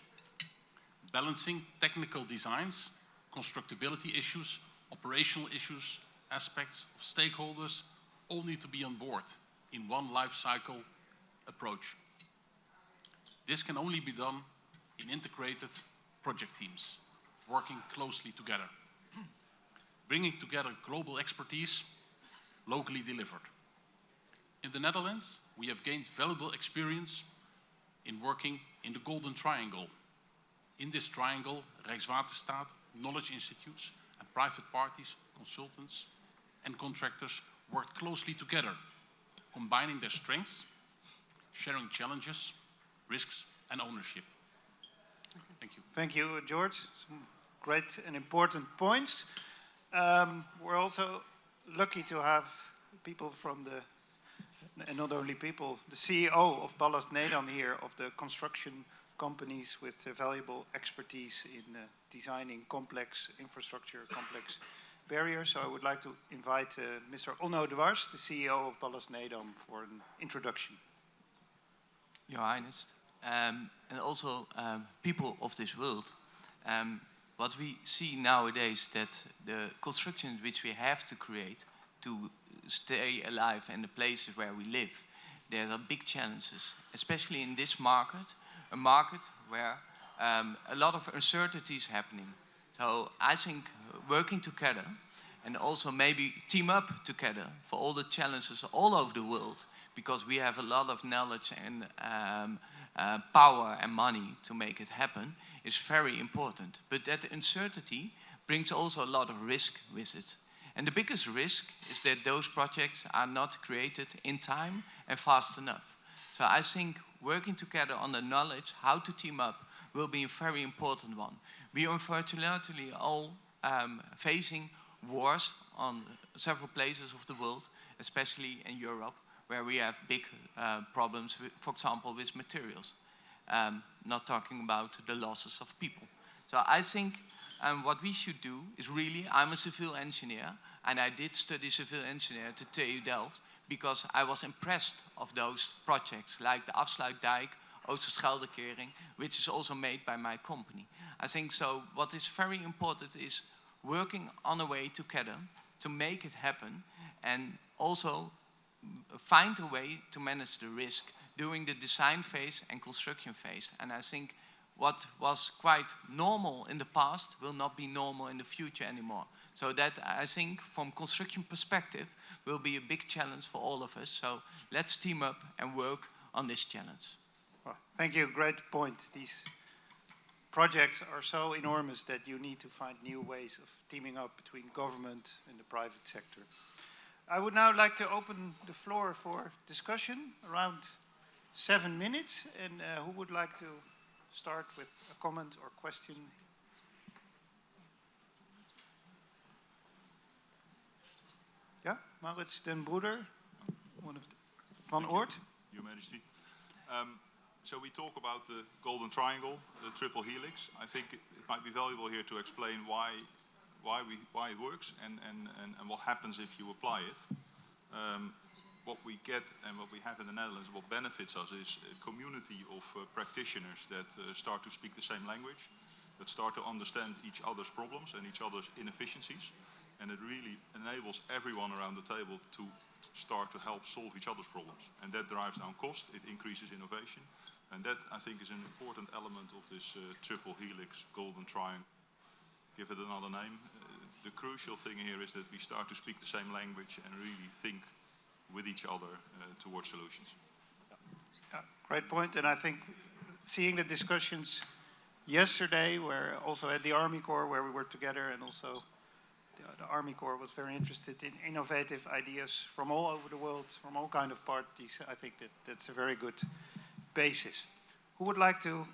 Balancing technical designs, constructability issues, operational issues, aspects of stakeholders all need to be on board in one life cycle approach. This can only be done in integrated project teams, working closely together, bringing together global expertise, locally delivered. In the Netherlands, we have gained valuable experience in working in the Golden Triangle. In this triangle, Rijkswaterstaat, knowledge institutes, and private parties, consultants, and contractors worked closely together, combining their strengths, sharing challenges, risks, and ownership. Thank you. Thank you, George. Some great and important points. We're also lucky to have people from the, and not only people, the CEO of Ballast Nedam here, of the construction companies with valuable expertise in designing complex infrastructure, complex barriers. So I would like to invite Mr. Onno Dwars, the CEO of Ballast Nedam, for an introduction. Your Highness, and also people of this world. What we see nowadays, that the constructions which we have to create to stay alive in the places where we live, there are big challenges, especially in this market, a market where a lot of uncertainty is happening. So I think working together and also maybe team up together for all the challenges all over the world, because we have a lot of knowledge and power and money to make it happen, is very important. But that uncertainty brings also a lot of risk with it. And the biggest risk is that those projects are not created in time and fast enough. So I think working together on the knowledge, how to team up, will be a very important one. We are unfortunately all facing wars on several places of the world, especially in Europe, where we have big problems, with, for example, with materials. Not talking about the losses of people. So I think what we should do is really, I'm a civil engineer, and I did study civil engineer at the TU Delft, because I was impressed of those projects, like the Afsluitdijk, Oosterscheldekering, which is also made by my company. I think so what is very important is working on a way together to make it happen, and also find a way to manage the risk during the design phase and construction phase. And I think what was quite normal in the past will not be normal in the future anymore. So that, I think, from construction perspective, will be a big challenge for all of us. So let's team up and work on this challenge. Well, thank you. Great point. These projects are so enormous that you need to find new ways of teaming up between government and the private sector. I would now like to open the floor for discussion, around 7 minutes. And who would like to start with a comment or question? Yeah, Maurits den Broeder, one of the, Van Oort. Your Majesty. So we talk about the Golden Triangle, the triple helix. I think it might be valuable here to explain why it works and what happens if you apply it. What we get and what we have in the Netherlands, what benefits us, is a community of practitioners that start to speak the same language, that start to understand each other's problems and each other's inefficiencies. And it really enables everyone around the table to start to help solve each other's problems. And that drives down cost, it increases innovation. And that, I think, is an important element of this triple helix, Golden Triangle. Give it another name. The crucial thing here is that we start to speak the same language and really think with each other towards solutions. Yeah, great point. And I think seeing the discussions yesterday, where also at the Army Corps, where we worked together, and also the Army Corps was very interested in innovative ideas from all over the world, from all kind of parties. I think that's a very good basis. Who would like to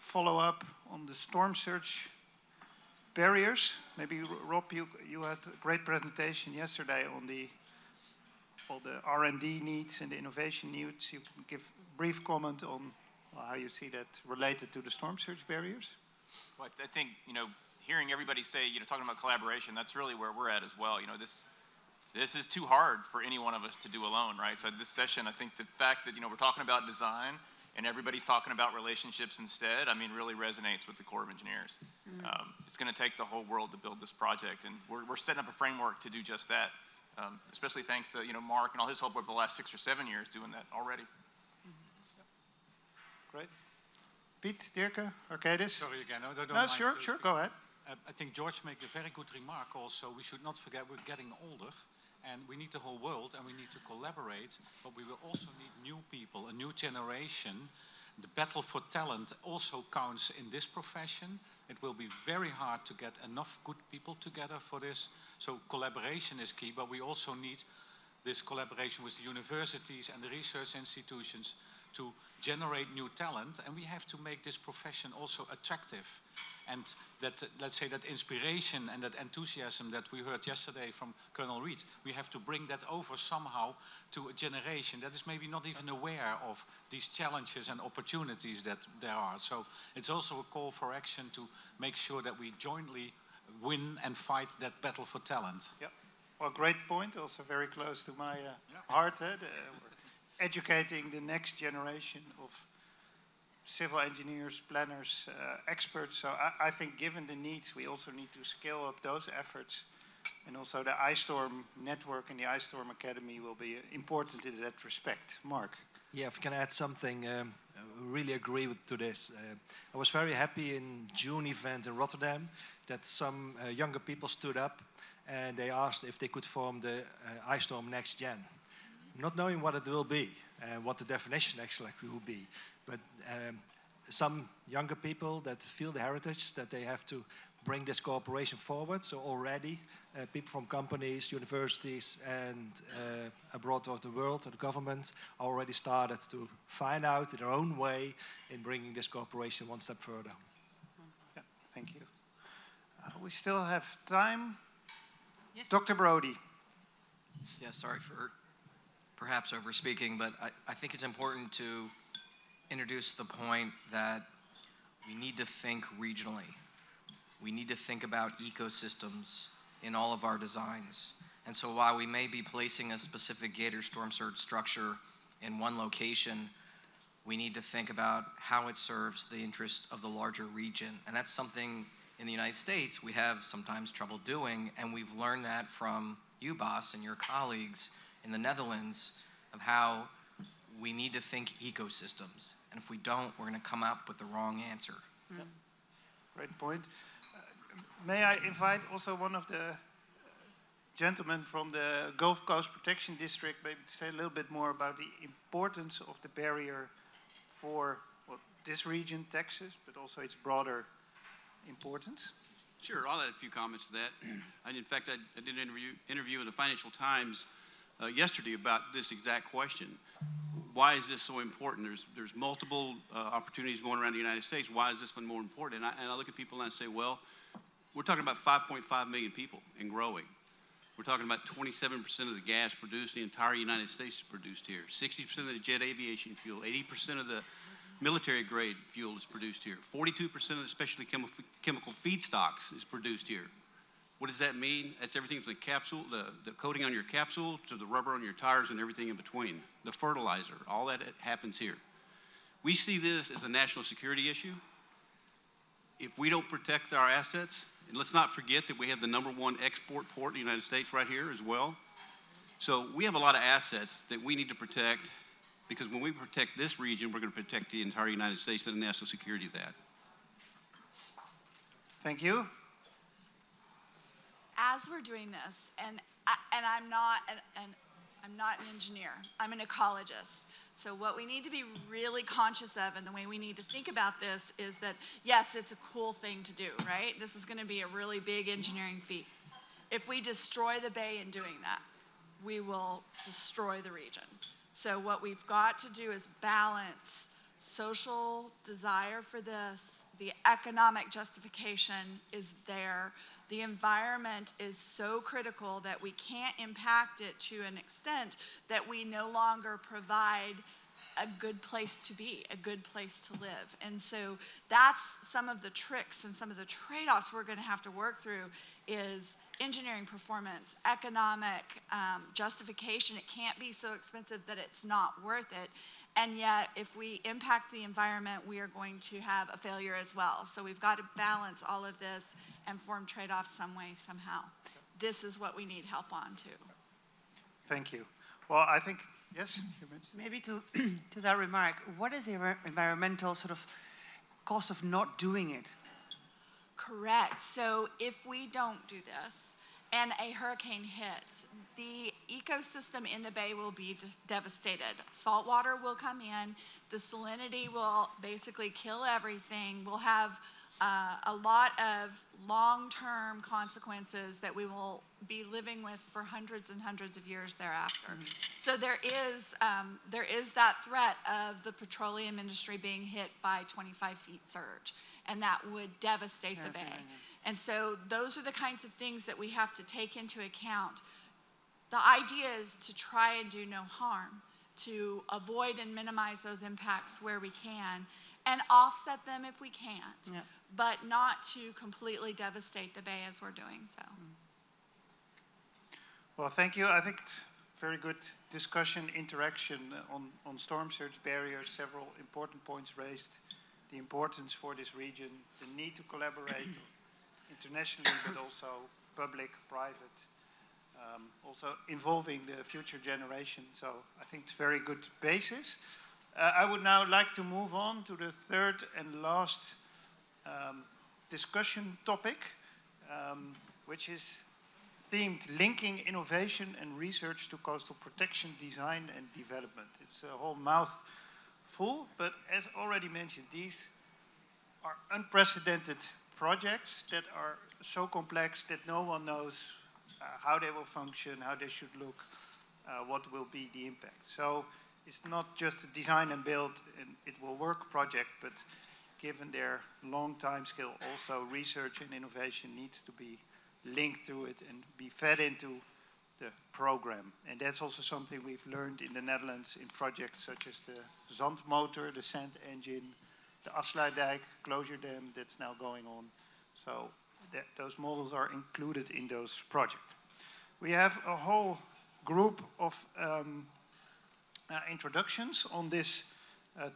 follow up on the storm surge barriers. Maybe Rob, you had a great presentation yesterday on all the R&D needs and the innovation needs. You can give a brief comment on how you see that related to the storm surge barriers. Well, I think, hearing everybody say, talking about collaboration, that's really where we're at as well. This is too hard for any one of us to do alone, right? So this session, I think the fact that, we're talking about design and everybody's talking about relationships instead, really resonates with the Corps of Engineers. It's going to take the whole world to build this project, and we're setting up a framework to do just that, especially thanks to, Mark and all his help over the last 6 or 7 years doing that already. Great. Piet, Dirke, Arcadis? Sorry again. No, sure, go ahead. I think George made a very good remark also. We should not forget we're getting older, and we need the whole world, and we need to collaborate, but we will also need new people, a new generation. The battle for talent also counts in this profession. It will be very hard to get enough good people together for this. So collaboration is key, but we also need this collaboration with the universities and the research institutions to generate new talent, and we have to make this profession also attractive. And that, let's say, that inspiration and that enthusiasm that we heard yesterday from Colonel Reed, we have to bring that over somehow to a generation that is maybe not even aware of these challenges and opportunities that there are. So it's also a call for action to make sure that we jointly win and fight that battle for talent. Yeah. Well, great point, also very close to my heart. Educating the next generation of civil engineers, planners, experts. So I think given the needs, we also need to scale up those efforts. And also the iStorm network and the iStorm Academy will be important in that respect. Mark? Yeah, if I can add something, I really agree to this. I was very happy in June event in Rotterdam that some younger people stood up and they asked if they could form the iStorm Next Gen. Not knowing what it will be and what the definition actually will be. But some younger people that feel the heritage, that they have to bring this cooperation forward. So already people from companies, universities, and abroad of the world, and the government already started to find out their own way in bringing this cooperation one step further. Yeah, thank you. We still have time. Yes. Dr. Brody. Yeah, sorry for perhaps over speaking, but I think it's important to introduce the point that we need to think regionally. We need to think about ecosystems in all of our designs. And so while we may be placing a specific Gator storm surge structure in one location, we need to think about how it serves the interest of the larger region. And that's something in the United States we have sometimes trouble doing, and we've learned that from you, Bas, and your colleagues in the Netherlands, of how we need to think ecosystems. And if we don't, we're going to come up with the wrong answer. Yeah. Great point. May I invite also one of the gentlemen from the Gulf Coast Protection District maybe to say a little bit more about the importance of the barrier for this region, Texas, but also its broader importance? Sure, I'll add a few comments to that. In fact, I did an interview in the Financial Times yesterday about this exact question. Why is this so important? There's multiple opportunities going around the United States. Why is this one more important? And I look at people and I say, well, we're talking about 5.5 million people and growing. We're talking about 27% of the gas produced in the entire United States is produced here. 60% of the jet aviation fuel, 80% of the military grade fuel is produced here. 42% of the specialty chemical feedstocks is produced here. What does that mean? That's everything from the capsule, the coating on your capsule, to the rubber on your tires and everything in between. The fertilizer, all that happens here. We see this as a national security issue. If we don't protect our assets, and let's not forget that we have the #1 export port in the United States right here as well. So we have a lot of assets that we need to protect, because when we protect this region, we're going to protect the entire United States and the national security of that. Thank you. As we're doing this, and I'm not an engineer, I'm an ecologist. So what we need to be really conscious of, and the way we need to think about this, is that yes, it's a cool thing to do, right? This is going to be a really big engineering feat. If we destroy the bay in doing that, we will destroy the region. So what we've got to do is balance social desire for this, the economic justification is there. The environment is so critical that we can't impact it to an extent that we no longer provide a good place to be, a good place to live. And so that's some of the tricks and some of the trade-offs we're going to have to work through is engineering performance, economic justification. It can't be so expensive that it's not worth it. And yet, if we impact the environment, we are going to have a failure as well. So we've got to balance all of this and form trade-offs some way, somehow. This is what we need help on, too. Thank you. Well, I think, yes? Maybe to that remark, what is the environmental sort of cost of not doing it? Correct. So if we don't do this and a hurricane hits, the ecosystem in the bay will be just devastated. Salt water will come in. The salinity will basically kill everything. We'll have a lot of long-term consequences that we will be living with for hundreds and hundreds of years thereafter. So there is that threat of the petroleum industry being hit by 25 feet surge, and that would devastate the bay. And so those are the kinds of things that we have to take into account. The idea is to try and do no harm, to avoid and minimize those impacts where we can, and offset them if we can't, but not to completely devastate the bay as we're doing so. Well, thank you. I think it's very good discussion, interaction on storm surge barriers, several important points raised, the importance for this region, the need to collaborate internationally, but also public, private, also involving the future generation. So I think it's a very good basis. I would now like to move on to the third and last discussion topic, which is themed Linking Innovation and Research to Coastal Protection, Design and Development. It's a whole mouthful, but as already mentioned, these are unprecedented projects that are so complex that no one knows how they will function, how they should look, what will be the impact. So it's not just a design and build and it will work project, but given their long time scale, also research and innovation needs to be linked to it and be fed into the program. And that's also something we've learned in the Netherlands in projects such as the Zandmotor, the sand engine, the Afsluitdijk closure dam that's now going on. So those models are included in those projects. We have a whole group of introductions on this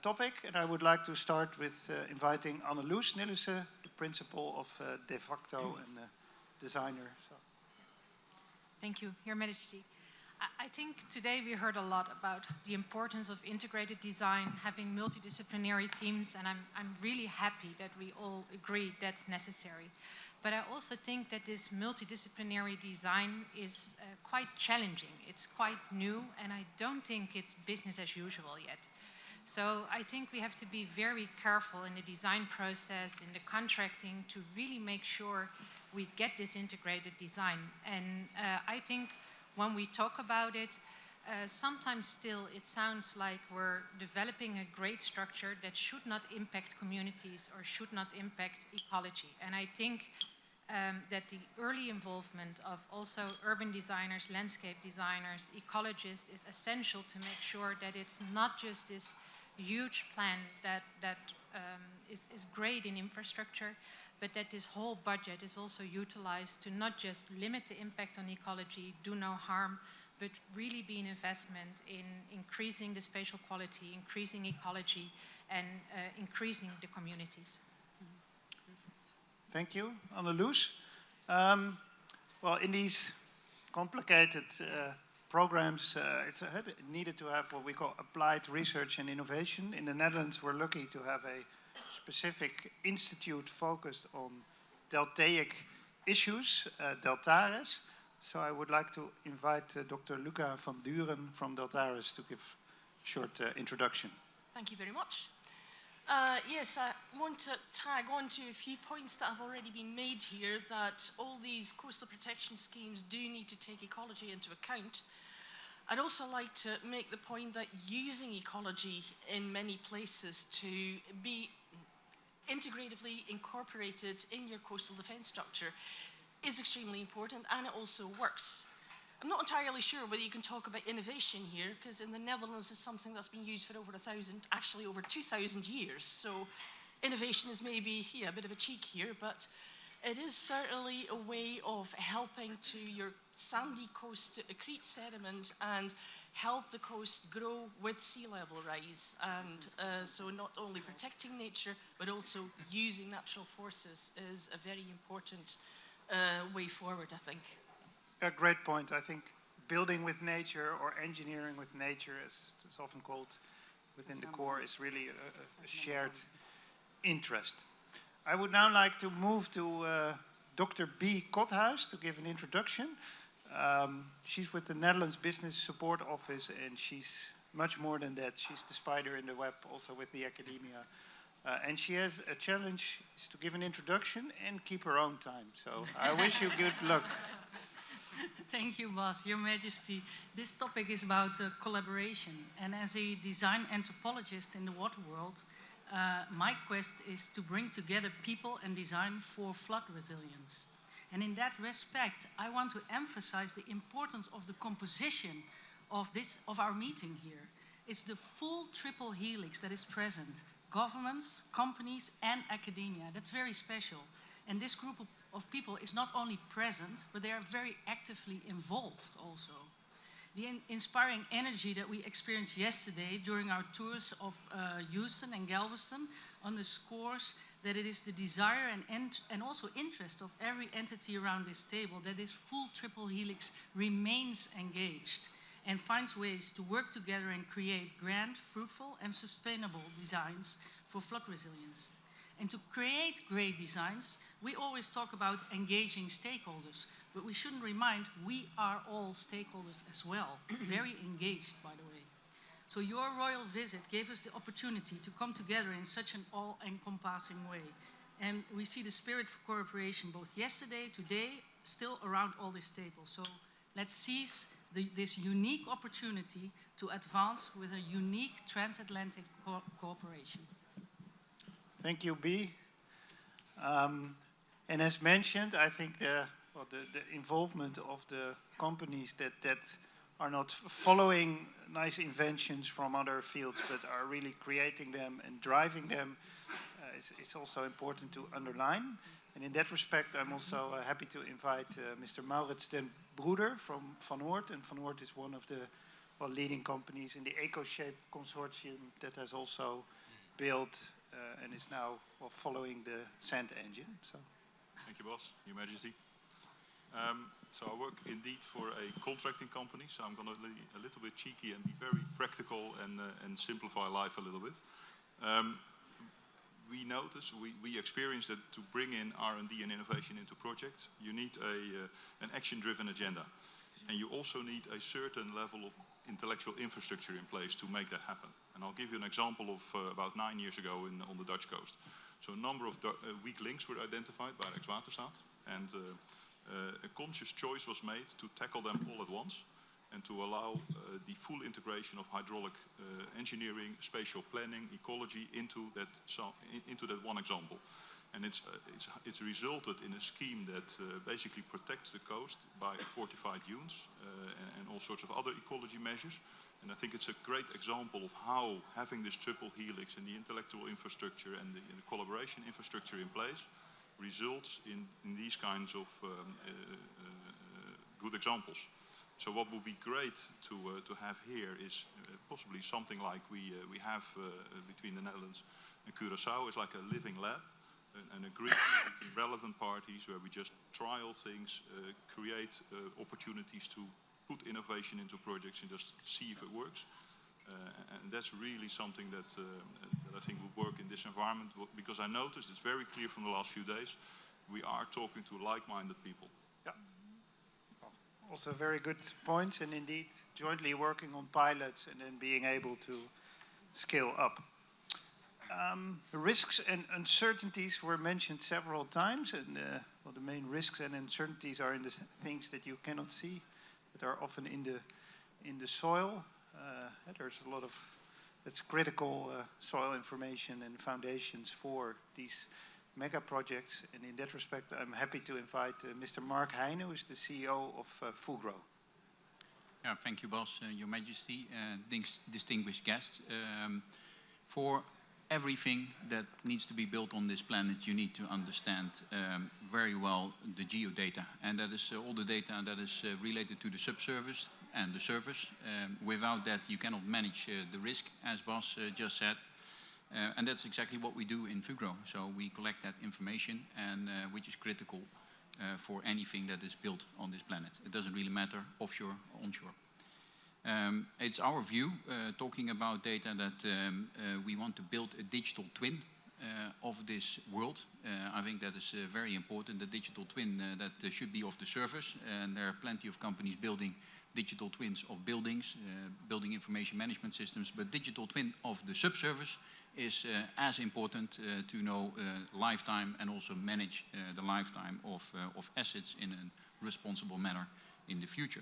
topic, and I would like to start with inviting Anneloes Nillissen, the principal of De Facto and designer. So. Thank you, Your Majesty. I think today we heard a lot about the importance of integrated design, having multidisciplinary teams, and I'm really happy that we all agree that's necessary. But I also think that this multidisciplinary design is quite challenging. It's quite new, and I don't think it's business as usual yet. So I think we have to be very careful in the design process, in the contracting, to really make sure we get this integrated design. And I think when we talk about it, sometimes still it sounds like we're developing a great structure that should not impact communities or should not impact ecology. And I think that the early involvement of also urban designers, landscape designers, ecologists is essential to make sure that it's not just this huge plan that is great in infrastructure, but that this whole budget is also utilized to not just limit the impact on ecology, do no harm, but really be an investment in increasing the spatial quality, increasing ecology, and increasing the communities. Thank you, Anneloes. Well, in these complicated programs, it's needed to have what we call applied research and innovation. In the Netherlands, we're lucky to have a specific institute focused on deltaic issues, Deltares. So I would like to invite Dr. Luca van Duren from Deltares to give a short introduction. Thank you very much. Yes, I want to tag on to a few points that have already been made here, that all these coastal protection schemes do need to take ecology into account. I'd also like to make the point that using ecology in many places to be integratively incorporated in your coastal defence structure is extremely important, and it also works. I'm not entirely sure whether you can talk about innovation here, because in the Netherlands it's something that's been used for over 1,000, actually over 2,000 years. So innovation is maybe, yeah, a bit of a cheek here, but it is certainly a way of helping to your sandy coast to accrete sediment and help the coast grow with sea level rise. And so not only protecting nature, but also using natural forces is a very important way forward, I think. A great point. I think building with nature or engineering with nature, as it's often called within the core, is really a shared interest. I would now like to move to Dr. B. Kothuis to give an introduction. She's with the Netherlands Business Support Office, and she's much more than that. She's the spider in the web, also with the academia. And she has a challenge, is to give an introduction and keep her own time. So I wish you good luck. Thank you, Bas. Your Majesty, this topic is about collaboration. And as a design anthropologist in the water world, my quest is to bring together people and design for flood resilience. And in that respect, I want to emphasize the importance of the composition of our meeting here. It's the full triple helix that is present. Governments, companies, and academia. That's very special. And this group of people is not only present, but they are very actively involved also. The inspiring energy that we experienced yesterday during our tours of Houston and Galveston underscores that it is the desire and also interest of every entity around this table that this full triple helix remains engaged and finds ways to work together and create grand, fruitful, and sustainable designs for flood resilience. And to create great designs, we always talk about engaging stakeholders, but we shouldn't remind we are all stakeholders as well, very engaged, by the way. So your royal visit gave us the opportunity to come together in such an all-encompassing way. And we see the spirit for cooperation both yesterday, today, still around all this table. So let's seize this unique opportunity to advance with a unique transatlantic cooperation. Thank you, B. And as mentioned, I think the involvement of the companies that are not following nice inventions from other fields, but are really creating them and driving them, is also important to underline. And in that respect, I'm also happy to invite Mr. Maurits den Broeder from Van Oort. And Van Oort is one of the leading companies in the EcoShape consortium that has also built and is now following the sand engine. So. Thank you, Bas. Your Majesty. So I work indeed for a contracting company, so I'm going to be a little bit cheeky and be very practical and simplify life a little bit. We notice, we experience that to bring in R&D and innovation into projects, you need an action-driven agenda. And you also need a certain level of intellectual infrastructure in place to make that happen. And I'll give you an example of about 9 years ago on the Dutch coast. So a number of weak links were identified by Rijkswaterstaat, and a conscious choice was made to tackle them all at once and to allow the full integration of hydraulic engineering, spatial planning, ecology into that one example. And it's resulted in a scheme that basically protects the coast by fortified dunes and all sorts of other ecology measures. And I think it's a great example of how having this triple helix and the intellectual infrastructure and the collaboration infrastructure in place results in these kinds of good examples. So what would be great to have here is possibly something like we have between the Netherlands and Curaçao. Is like a living lab, an agreement between relevant parties where we just trial things, create opportunities to put innovation into projects and just see if it works. And that's really something that I think will work in this environment, because I noticed it's very clear from the last few days, we are talking to like-minded people. Yeah. Also very good points, and indeed jointly working on pilots and then being able to scale up. Risks and uncertainties were mentioned several times, and the main risks and uncertainties are in the things that you cannot see, that are often in the soil. There's a lot of that's critical soil information and foundations for these mega projects. And in that respect, I'm happy to invite Mr. Mark Heine, who is the CEO of Fugro. Yeah, thank you, Bas, Your Majesty, distinguished guests. For everything that needs to be built on this planet, you need to understand very well the geodata, and that is all the data that is related to the subsurface and the surface. Without that, you cannot manage the risk, as Bas just said. And that's exactly what we do in Fugro. So we collect that information, and which is critical for anything that is built on this planet. It doesn't really matter offshore or onshore. It's our view, talking about data, that we want to build a digital twin of this world. I think that is very important, the digital twin that should be of the surface. And there are plenty of companies building digital twins of buildings, building information management systems, but digital twin of the subsurface is as important to know lifetime and also manage the lifetime of assets in a responsible manner in the future.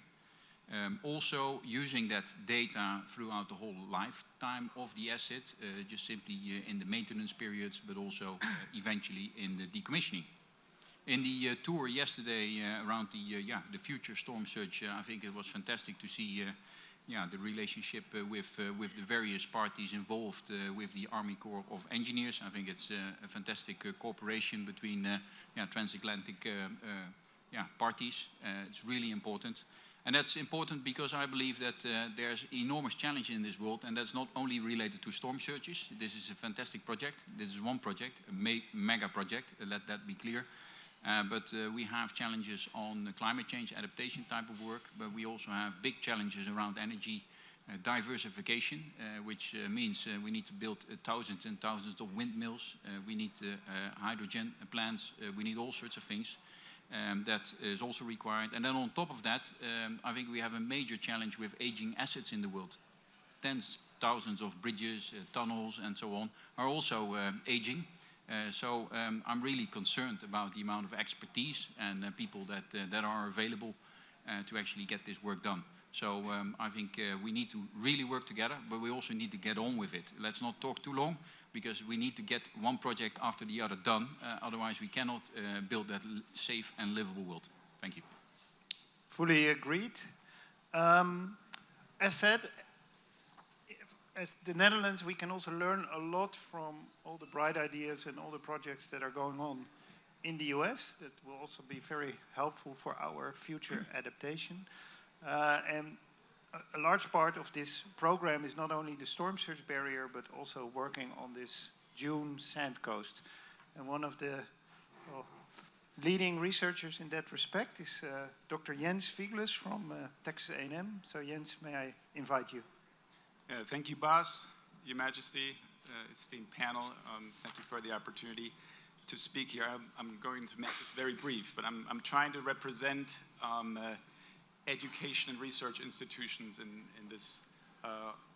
Also using that data throughout the whole lifetime of the asset, just simply in the maintenance periods, but also eventually in the decommissioning. In the tour yesterday around the future storm surge, I think it was fantastic to see the relationship with the various parties involved with the Army Corps of Engineers. I think it's a fantastic cooperation between transatlantic parties. It's really important. And that's important because I believe that there's enormous challenge in this world, and that's not only related to storm surges. This is a fantastic project. This is one project, a mega project, let that be clear. But we have challenges on the climate change adaptation type of work, but we also have big challenges around energy diversification, which means we need to build thousands and thousands of windmills. We need hydrogen plants. We need all sorts of things. That is also required. And then on top of that, I think we have a major challenge with aging assets in the world. Tens, thousands of bridges, tunnels, and so on are also aging. So I'm really concerned about the amount of expertise and people that are available to actually get this work done. So I think we need to really work together, but we also need to get on with it. Let's not talk too long, because we need to get one project after the other done. Otherwise, we cannot build that safe and livable world. Thank you. Fully agreed. As said, as the Netherlands, we can also learn a lot from all the bright ideas and all the projects that are going on in the US. That will also be very helpful for our future adaptation. And a large part of this program is not only the storm surge barrier, but also working on this dune sand coast. And one of the leading researchers in that respect is Dr. Jens Fiegles from Texas A&M. So Jens, may I invite you? Thank you, Bas, Your Majesty, esteemed panel. Thank you for the opportunity to speak here. I'm going to make this very brief, but I'm trying to represent education and research institutions in this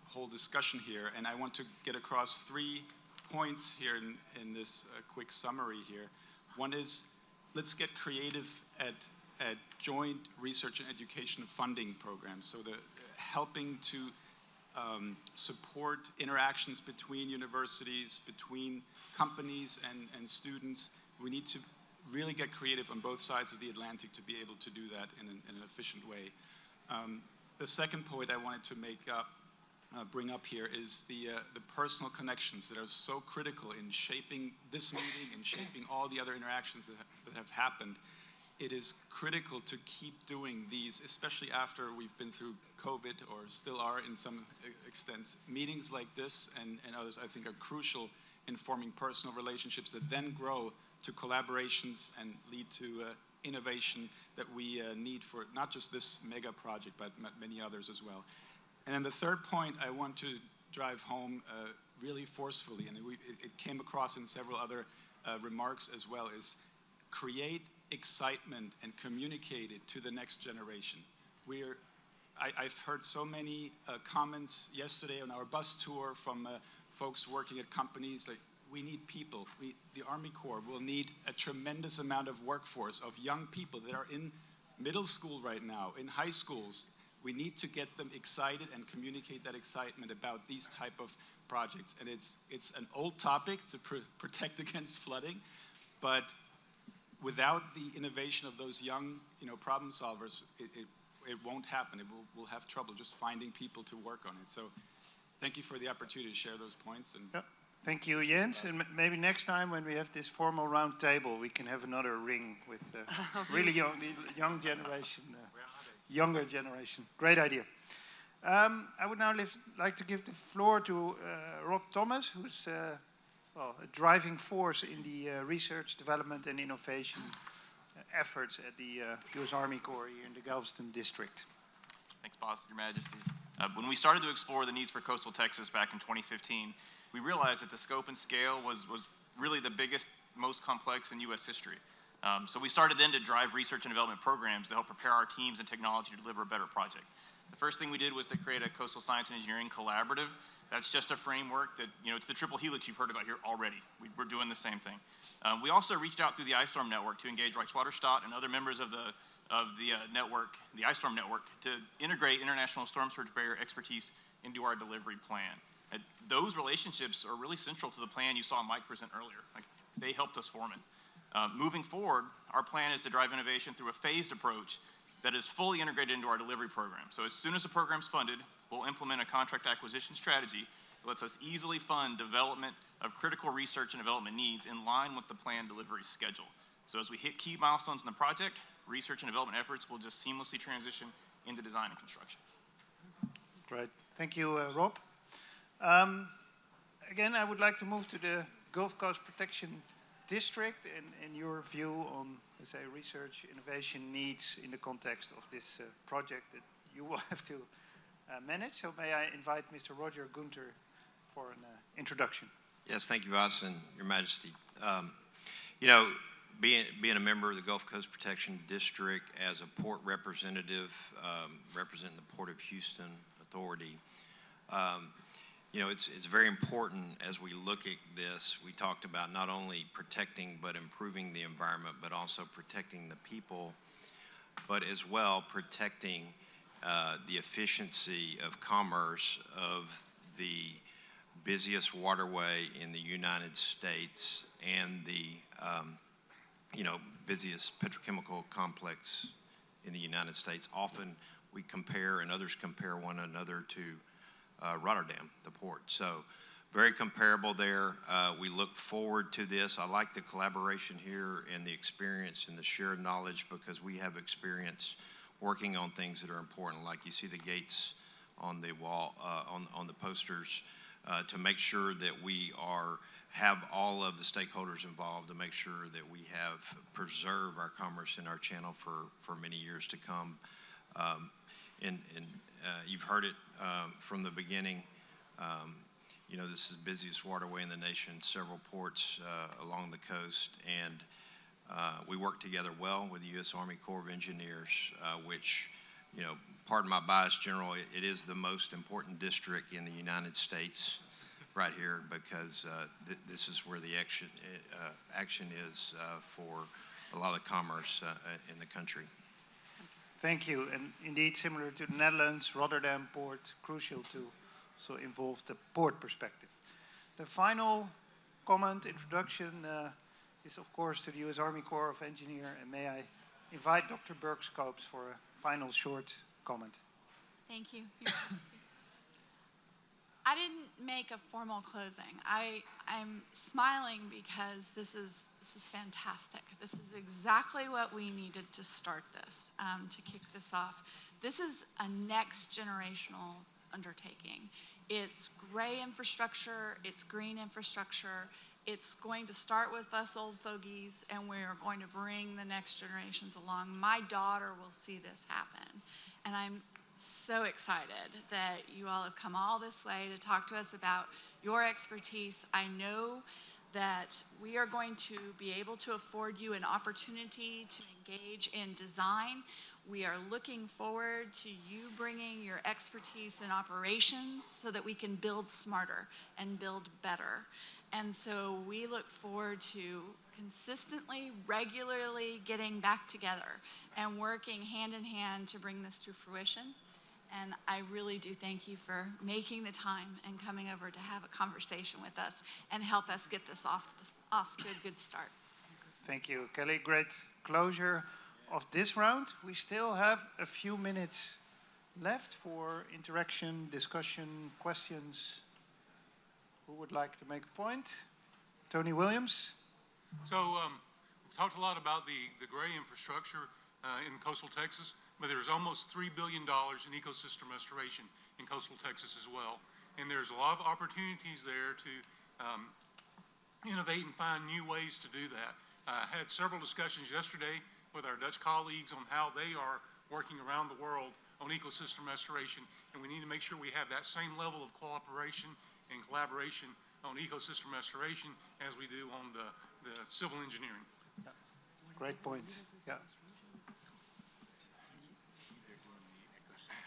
whole discussion here. And I want to get across 3 points here in this quick summary here. One is, let's get creative at joint research and education funding programs. So the helping to support interactions between universities, between companies and students. We need to really get creative on both sides of the Atlantic to be able to do that in an efficient way. The second point I wanted to bring up here is the personal connections that are so critical in shaping this meeting and shaping all the other interactions that have happened. It is critical to keep doing these, especially after we've been through COVID, or still are in some extents. Meetings like this and others, I think, are crucial in forming personal relationships that then grow to collaborations and lead to innovation that we need for not just this mega project, but many others as well. And then the third point I want to drive home really forcefully, and it came across in several other remarks as well, is create excitement and communicate it to the next generation. I've heard so many comments yesterday on our bus tour from folks working at companies like, we need people. The Army Corps will need a tremendous amount of workforce of young people that are in middle school right now, in high schools, We need to get them excited and communicate that excitement about these type of projects. And it's an old topic to protect against flooding, but without the innovation of those young, problem solvers, it won't happen. We'll have trouble just finding people to work on it. So thank you for the opportunity to share those points. And yep. Thank you, Jens. And maybe next time when we have this formal round table, we can have another ring with really young generation, younger generation. Great idea. I would now like to give the floor to Rob Thomas, who's a driving force in the research, development, and innovation efforts at the U.S. Army Corps here in the Galveston district. Thanks, boss, Your Majesties. When we started to explore the needs for coastal Texas back in 2015, we realized that the scope and scale was really the biggest, most complex in U.S. history. So we started then to drive research and development programs to help prepare our teams and technology to deliver a better project. The first thing we did was to create a coastal science and engineering collaborative. That's just a framework that, it's the triple helix you've heard about here already. We're doing the same thing. We also reached out through the iStorm network to engage Rijkswaterstaat and other members of the network, the iStorm network, to integrate international storm surge barrier expertise into our delivery plan. And those relationships are really central to the plan you saw Mike present earlier. They helped us form it. Moving forward, our plan is to drive innovation through a phased approach that is fully integrated into our delivery program. So as soon as the program's funded, we'll implement a contract acquisition strategy that lets us easily fund development of critical research and development needs in line with the planned delivery schedule. So as we hit key milestones in the project, research and development efforts will just seamlessly transition into design and construction. Great. Thank you, Rob. Again, I would like to move to the Gulf Coast Protection District and your view on, let's say, research innovation needs in the context of this project that you will have to manage. So may I invite Mr. Roger Gunter for an introduction. Yes, thank you, Boss and Your Majesty. Being a member of the Gulf Coast Protection District as a port representative, representing the Port of Houston Authority, it's very important as we look at this. We talked about not only protecting but improving the environment, but also protecting the people, but as well protecting the efficiency of commerce of the busiest waterway in the United States and the busiest petrochemical complex in the United States. Often we compare, and others compare one another to Rotterdam, the port. So very comparable there. We look forward to this. I like the collaboration here and the experience and the shared knowledge, because we have experience working on things that are important, like you see the gates on the wall, on the posters, to make sure that we have all of the stakeholders involved to make sure that we have preserved our commerce in our channel for many years to come. You've heard it from the beginning. This is the busiest waterway in the nation, several ports along the coast, and we work together well with the U.S. Army Corps of Engineers, which, pardon my bias, General, it is the most important district in the United States right here, because this is where the action is for a lot of commerce in the country. Thank you. And indeed, similar to the Netherlands, Rotterdam port, crucial to also involve the port perspective. The final comment, introduction, is of course to the U.S. Army Corps of Engineers, and may I invite Dr. Burke Scopes for a final short comment. Thank you, Your Majesty. I didn't make a formal closing. I'm smiling because this is fantastic. This is exactly what we needed to start this, to kick this off. This is a next generational undertaking. It's gray infrastructure, it's green infrastructure. It's going to start with us old fogies, and we're going to bring the next generations along. My daughter will see this happen, and I'm so excited that you all have come all this way to talk to us about your expertise. I know that we are going to be able to afford you an opportunity to engage in design. We are looking forward to you bringing your expertise in operations so that we can build smarter and build better. And so we look forward to consistently, regularly getting back together and working hand in hand to bring this to fruition. And I really do thank you for making the time and coming over to have a conversation with us and help us get this off to a good start. Thank you, Kelly. Great closure of this round. We still have a few minutes left for interaction, discussion, questions. Who would like to make a point? Tony Williams. So we've talked a lot about the gray infrastructure in coastal Texas, but there's almost $3 billion in ecosystem restoration in coastal Texas as well. And there's a lot of opportunities there to innovate and find new ways to do that. I had several discussions yesterday with our Dutch colleagues on how they are working around the world on ecosystem restoration, and we need to make sure we have that same level of cooperation and collaboration on ecosystem restoration as we do on the civil engineering. Great point. Yeah.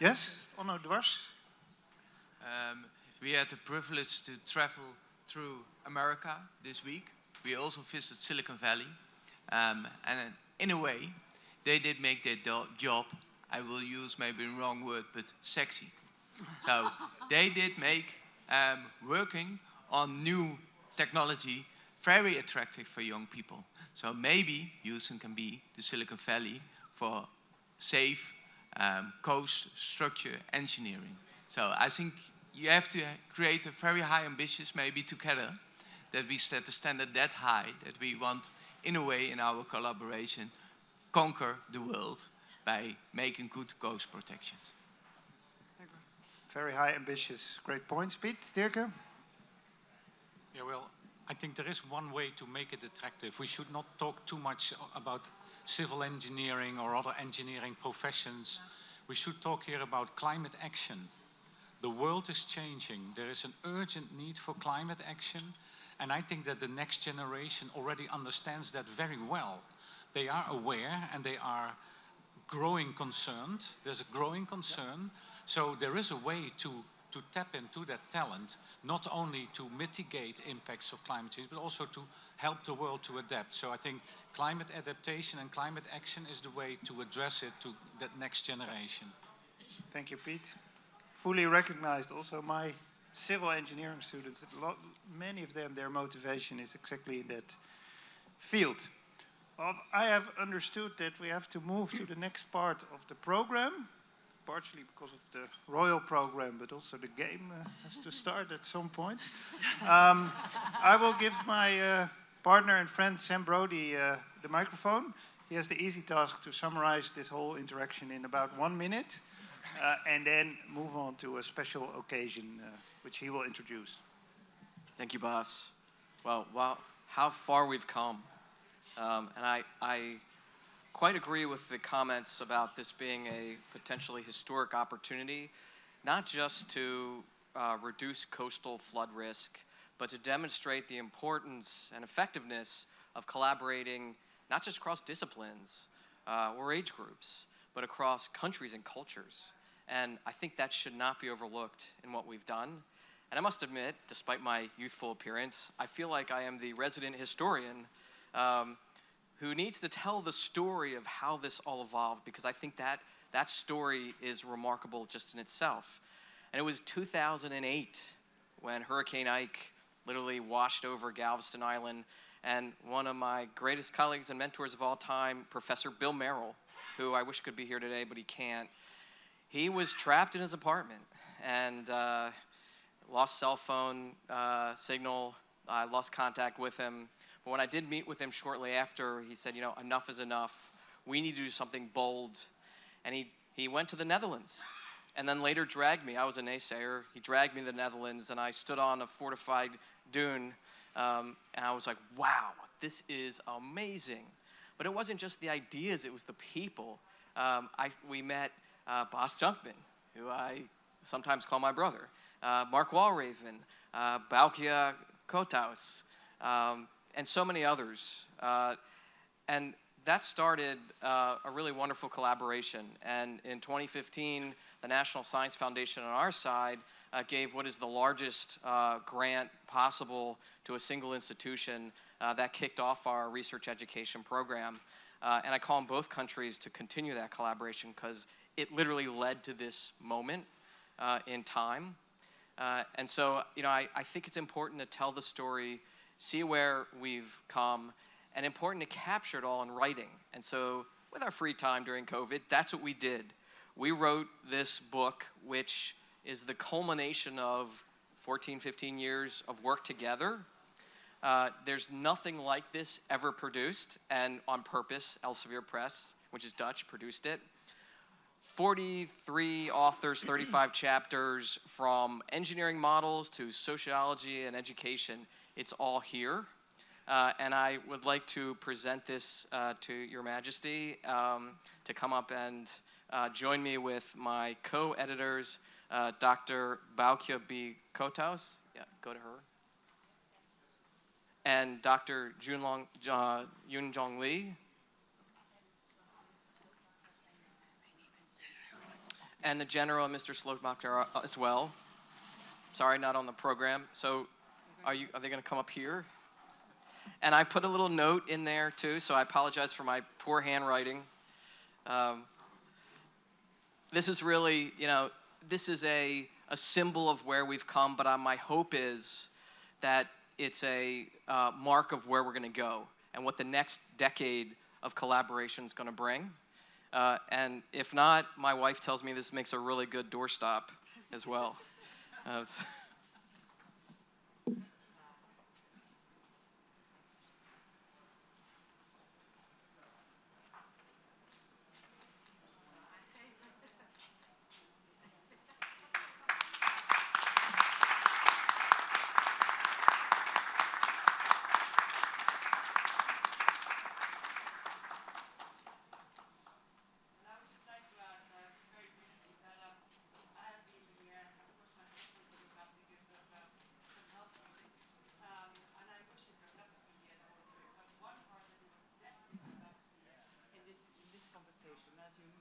Yes, Onno Dwars. We had the privilege to travel through America this week. We also visited Silicon Valley. And in a way, they did make their job, I will use maybe the wrong word, but sexy. So they did make working on new technology very attractive for young people. So maybe Houston can be the Silicon Valley for safe coast structure engineering. So I think you have to create a very high ambitions maybe together, that we set the standard that high, that we want, in a way, in our collaboration, conquer the world by making good coast protections. Very high ambitious. Great points. Piet, Dirk? Yeah, well, I think there is one way to make it attractive. We should not talk too much about civil engineering or other engineering professions. We should talk here about climate action. The world is changing. There is an urgent need for climate action. And I think that the next generation already understands that very well. They are aware and they are growing concerned. There's a growing concern. So there is a way to tap into that talent, not only to mitigate impacts of climate change, but also to help the world to adapt. So I think climate adaptation and climate action is the way to address it to that next generation. Thank you, Piet. Fully recognized also my civil engineering students, many of them, their motivation is exactly in that field. I have understood that we have to move to the next part of the program, partially because of the royal program, but also the game has to start at some point. I will give my partner and friend Sam Brody the microphone. He has the easy task to summarize this whole interaction in about 1 minute, and then move on to a special occasion which he will introduce. Thank you, Bas. Well, wow, how far we've come. And I quite agree with the comments about this being a potentially historic opportunity, not just to reduce coastal flood risk, but to demonstrate the importance and effectiveness of collaborating not just across disciplines or age groups, but across countries and cultures. And I think that should not be overlooked in what we've done. And I must admit, despite my youthful appearance, I feel like I am the resident historian who needs to tell the story of how this all evolved, because I think that story is remarkable just in itself. And it was 2008 when Hurricane Ike literally washed over Galveston Island, and one of my greatest colleagues and mentors of all time, Professor Bill Merrill, who I wish could be here today, but he can't, he was trapped in his apartment and lost cell phone signal. I lost contact with him. But when I did meet with him shortly after, he said, you know, enough is enough. We need to do something bold. And he went to the Netherlands and then later dragged me. I was a naysayer. He dragged me to the Netherlands, and I stood on a fortified dune. And I was like, wow, this is amazing. But it wasn't just the ideas, it was the people. We met Bas Junkman, who I sometimes call my brother, Mark Walraven, Baukia Kotaus, and so many others. And that started a really wonderful collaboration. And in 2015, the National Science Foundation on our side gave what is the largest grant possible to a single institution that kicked off our research education program. And I call on both countries to continue that collaboration, because it literally led to this moment in time. And so, I think it's important to tell the story, see where we've come, and important to capture it all in writing. And so, with our free time during COVID, that's what we did. We wrote this book, which is the culmination of 14, 15 years of work together. There's nothing like this ever produced, and on purpose, Elsevier Press, which is Dutch, produced it. 43 authors, 35 chapters, from engineering models to sociology and education. It's all here. And I would like to present this to Your Majesty to come up and join me with my co-editors, Dr. Boukje B. Koothuis. Yeah, go to her. And Dr. Yunjong Lee. And the General, Mr. Slootmacher, as well. Sorry, not on the program. So are they going to come up here? And I put a little note in there, too, so I apologize for my poor handwriting. This is really, this is a symbol of where we've come, but my hope is that it's a mark of where we're going to go and what the next decade of collaboration is going to bring. And if not, my wife tells me this makes a really good doorstop as well.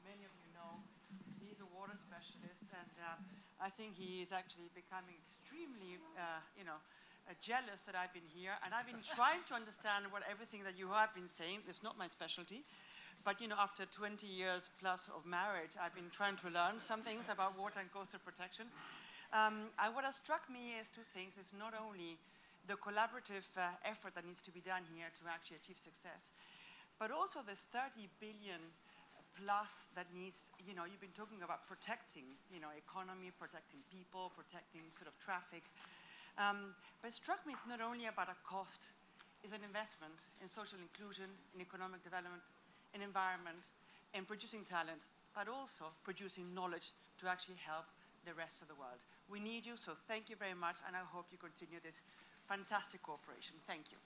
Many of you know, he's a water specialist, and I think he is actually becoming extremely, jealous that I've been here. And I've been trying to understand what everything that you have been saying. It's not my specialty, but after 20 years plus of marriage, I've been trying to learn some things about water and coastal protection. What has struck me is two things. It's not only the collaborative effort that needs to be done here to actually achieve success, but also the 30 billion plus that needs, you've been talking about protecting, economy, protecting people, protecting sort of traffic. But it struck me it's not only about a cost, it's an investment in social inclusion, in economic development, in environment, in producing talent, but also producing knowledge to actually help the rest of the world. We need you, so thank you very much, and I hope you continue this fantastic cooperation. Thank you.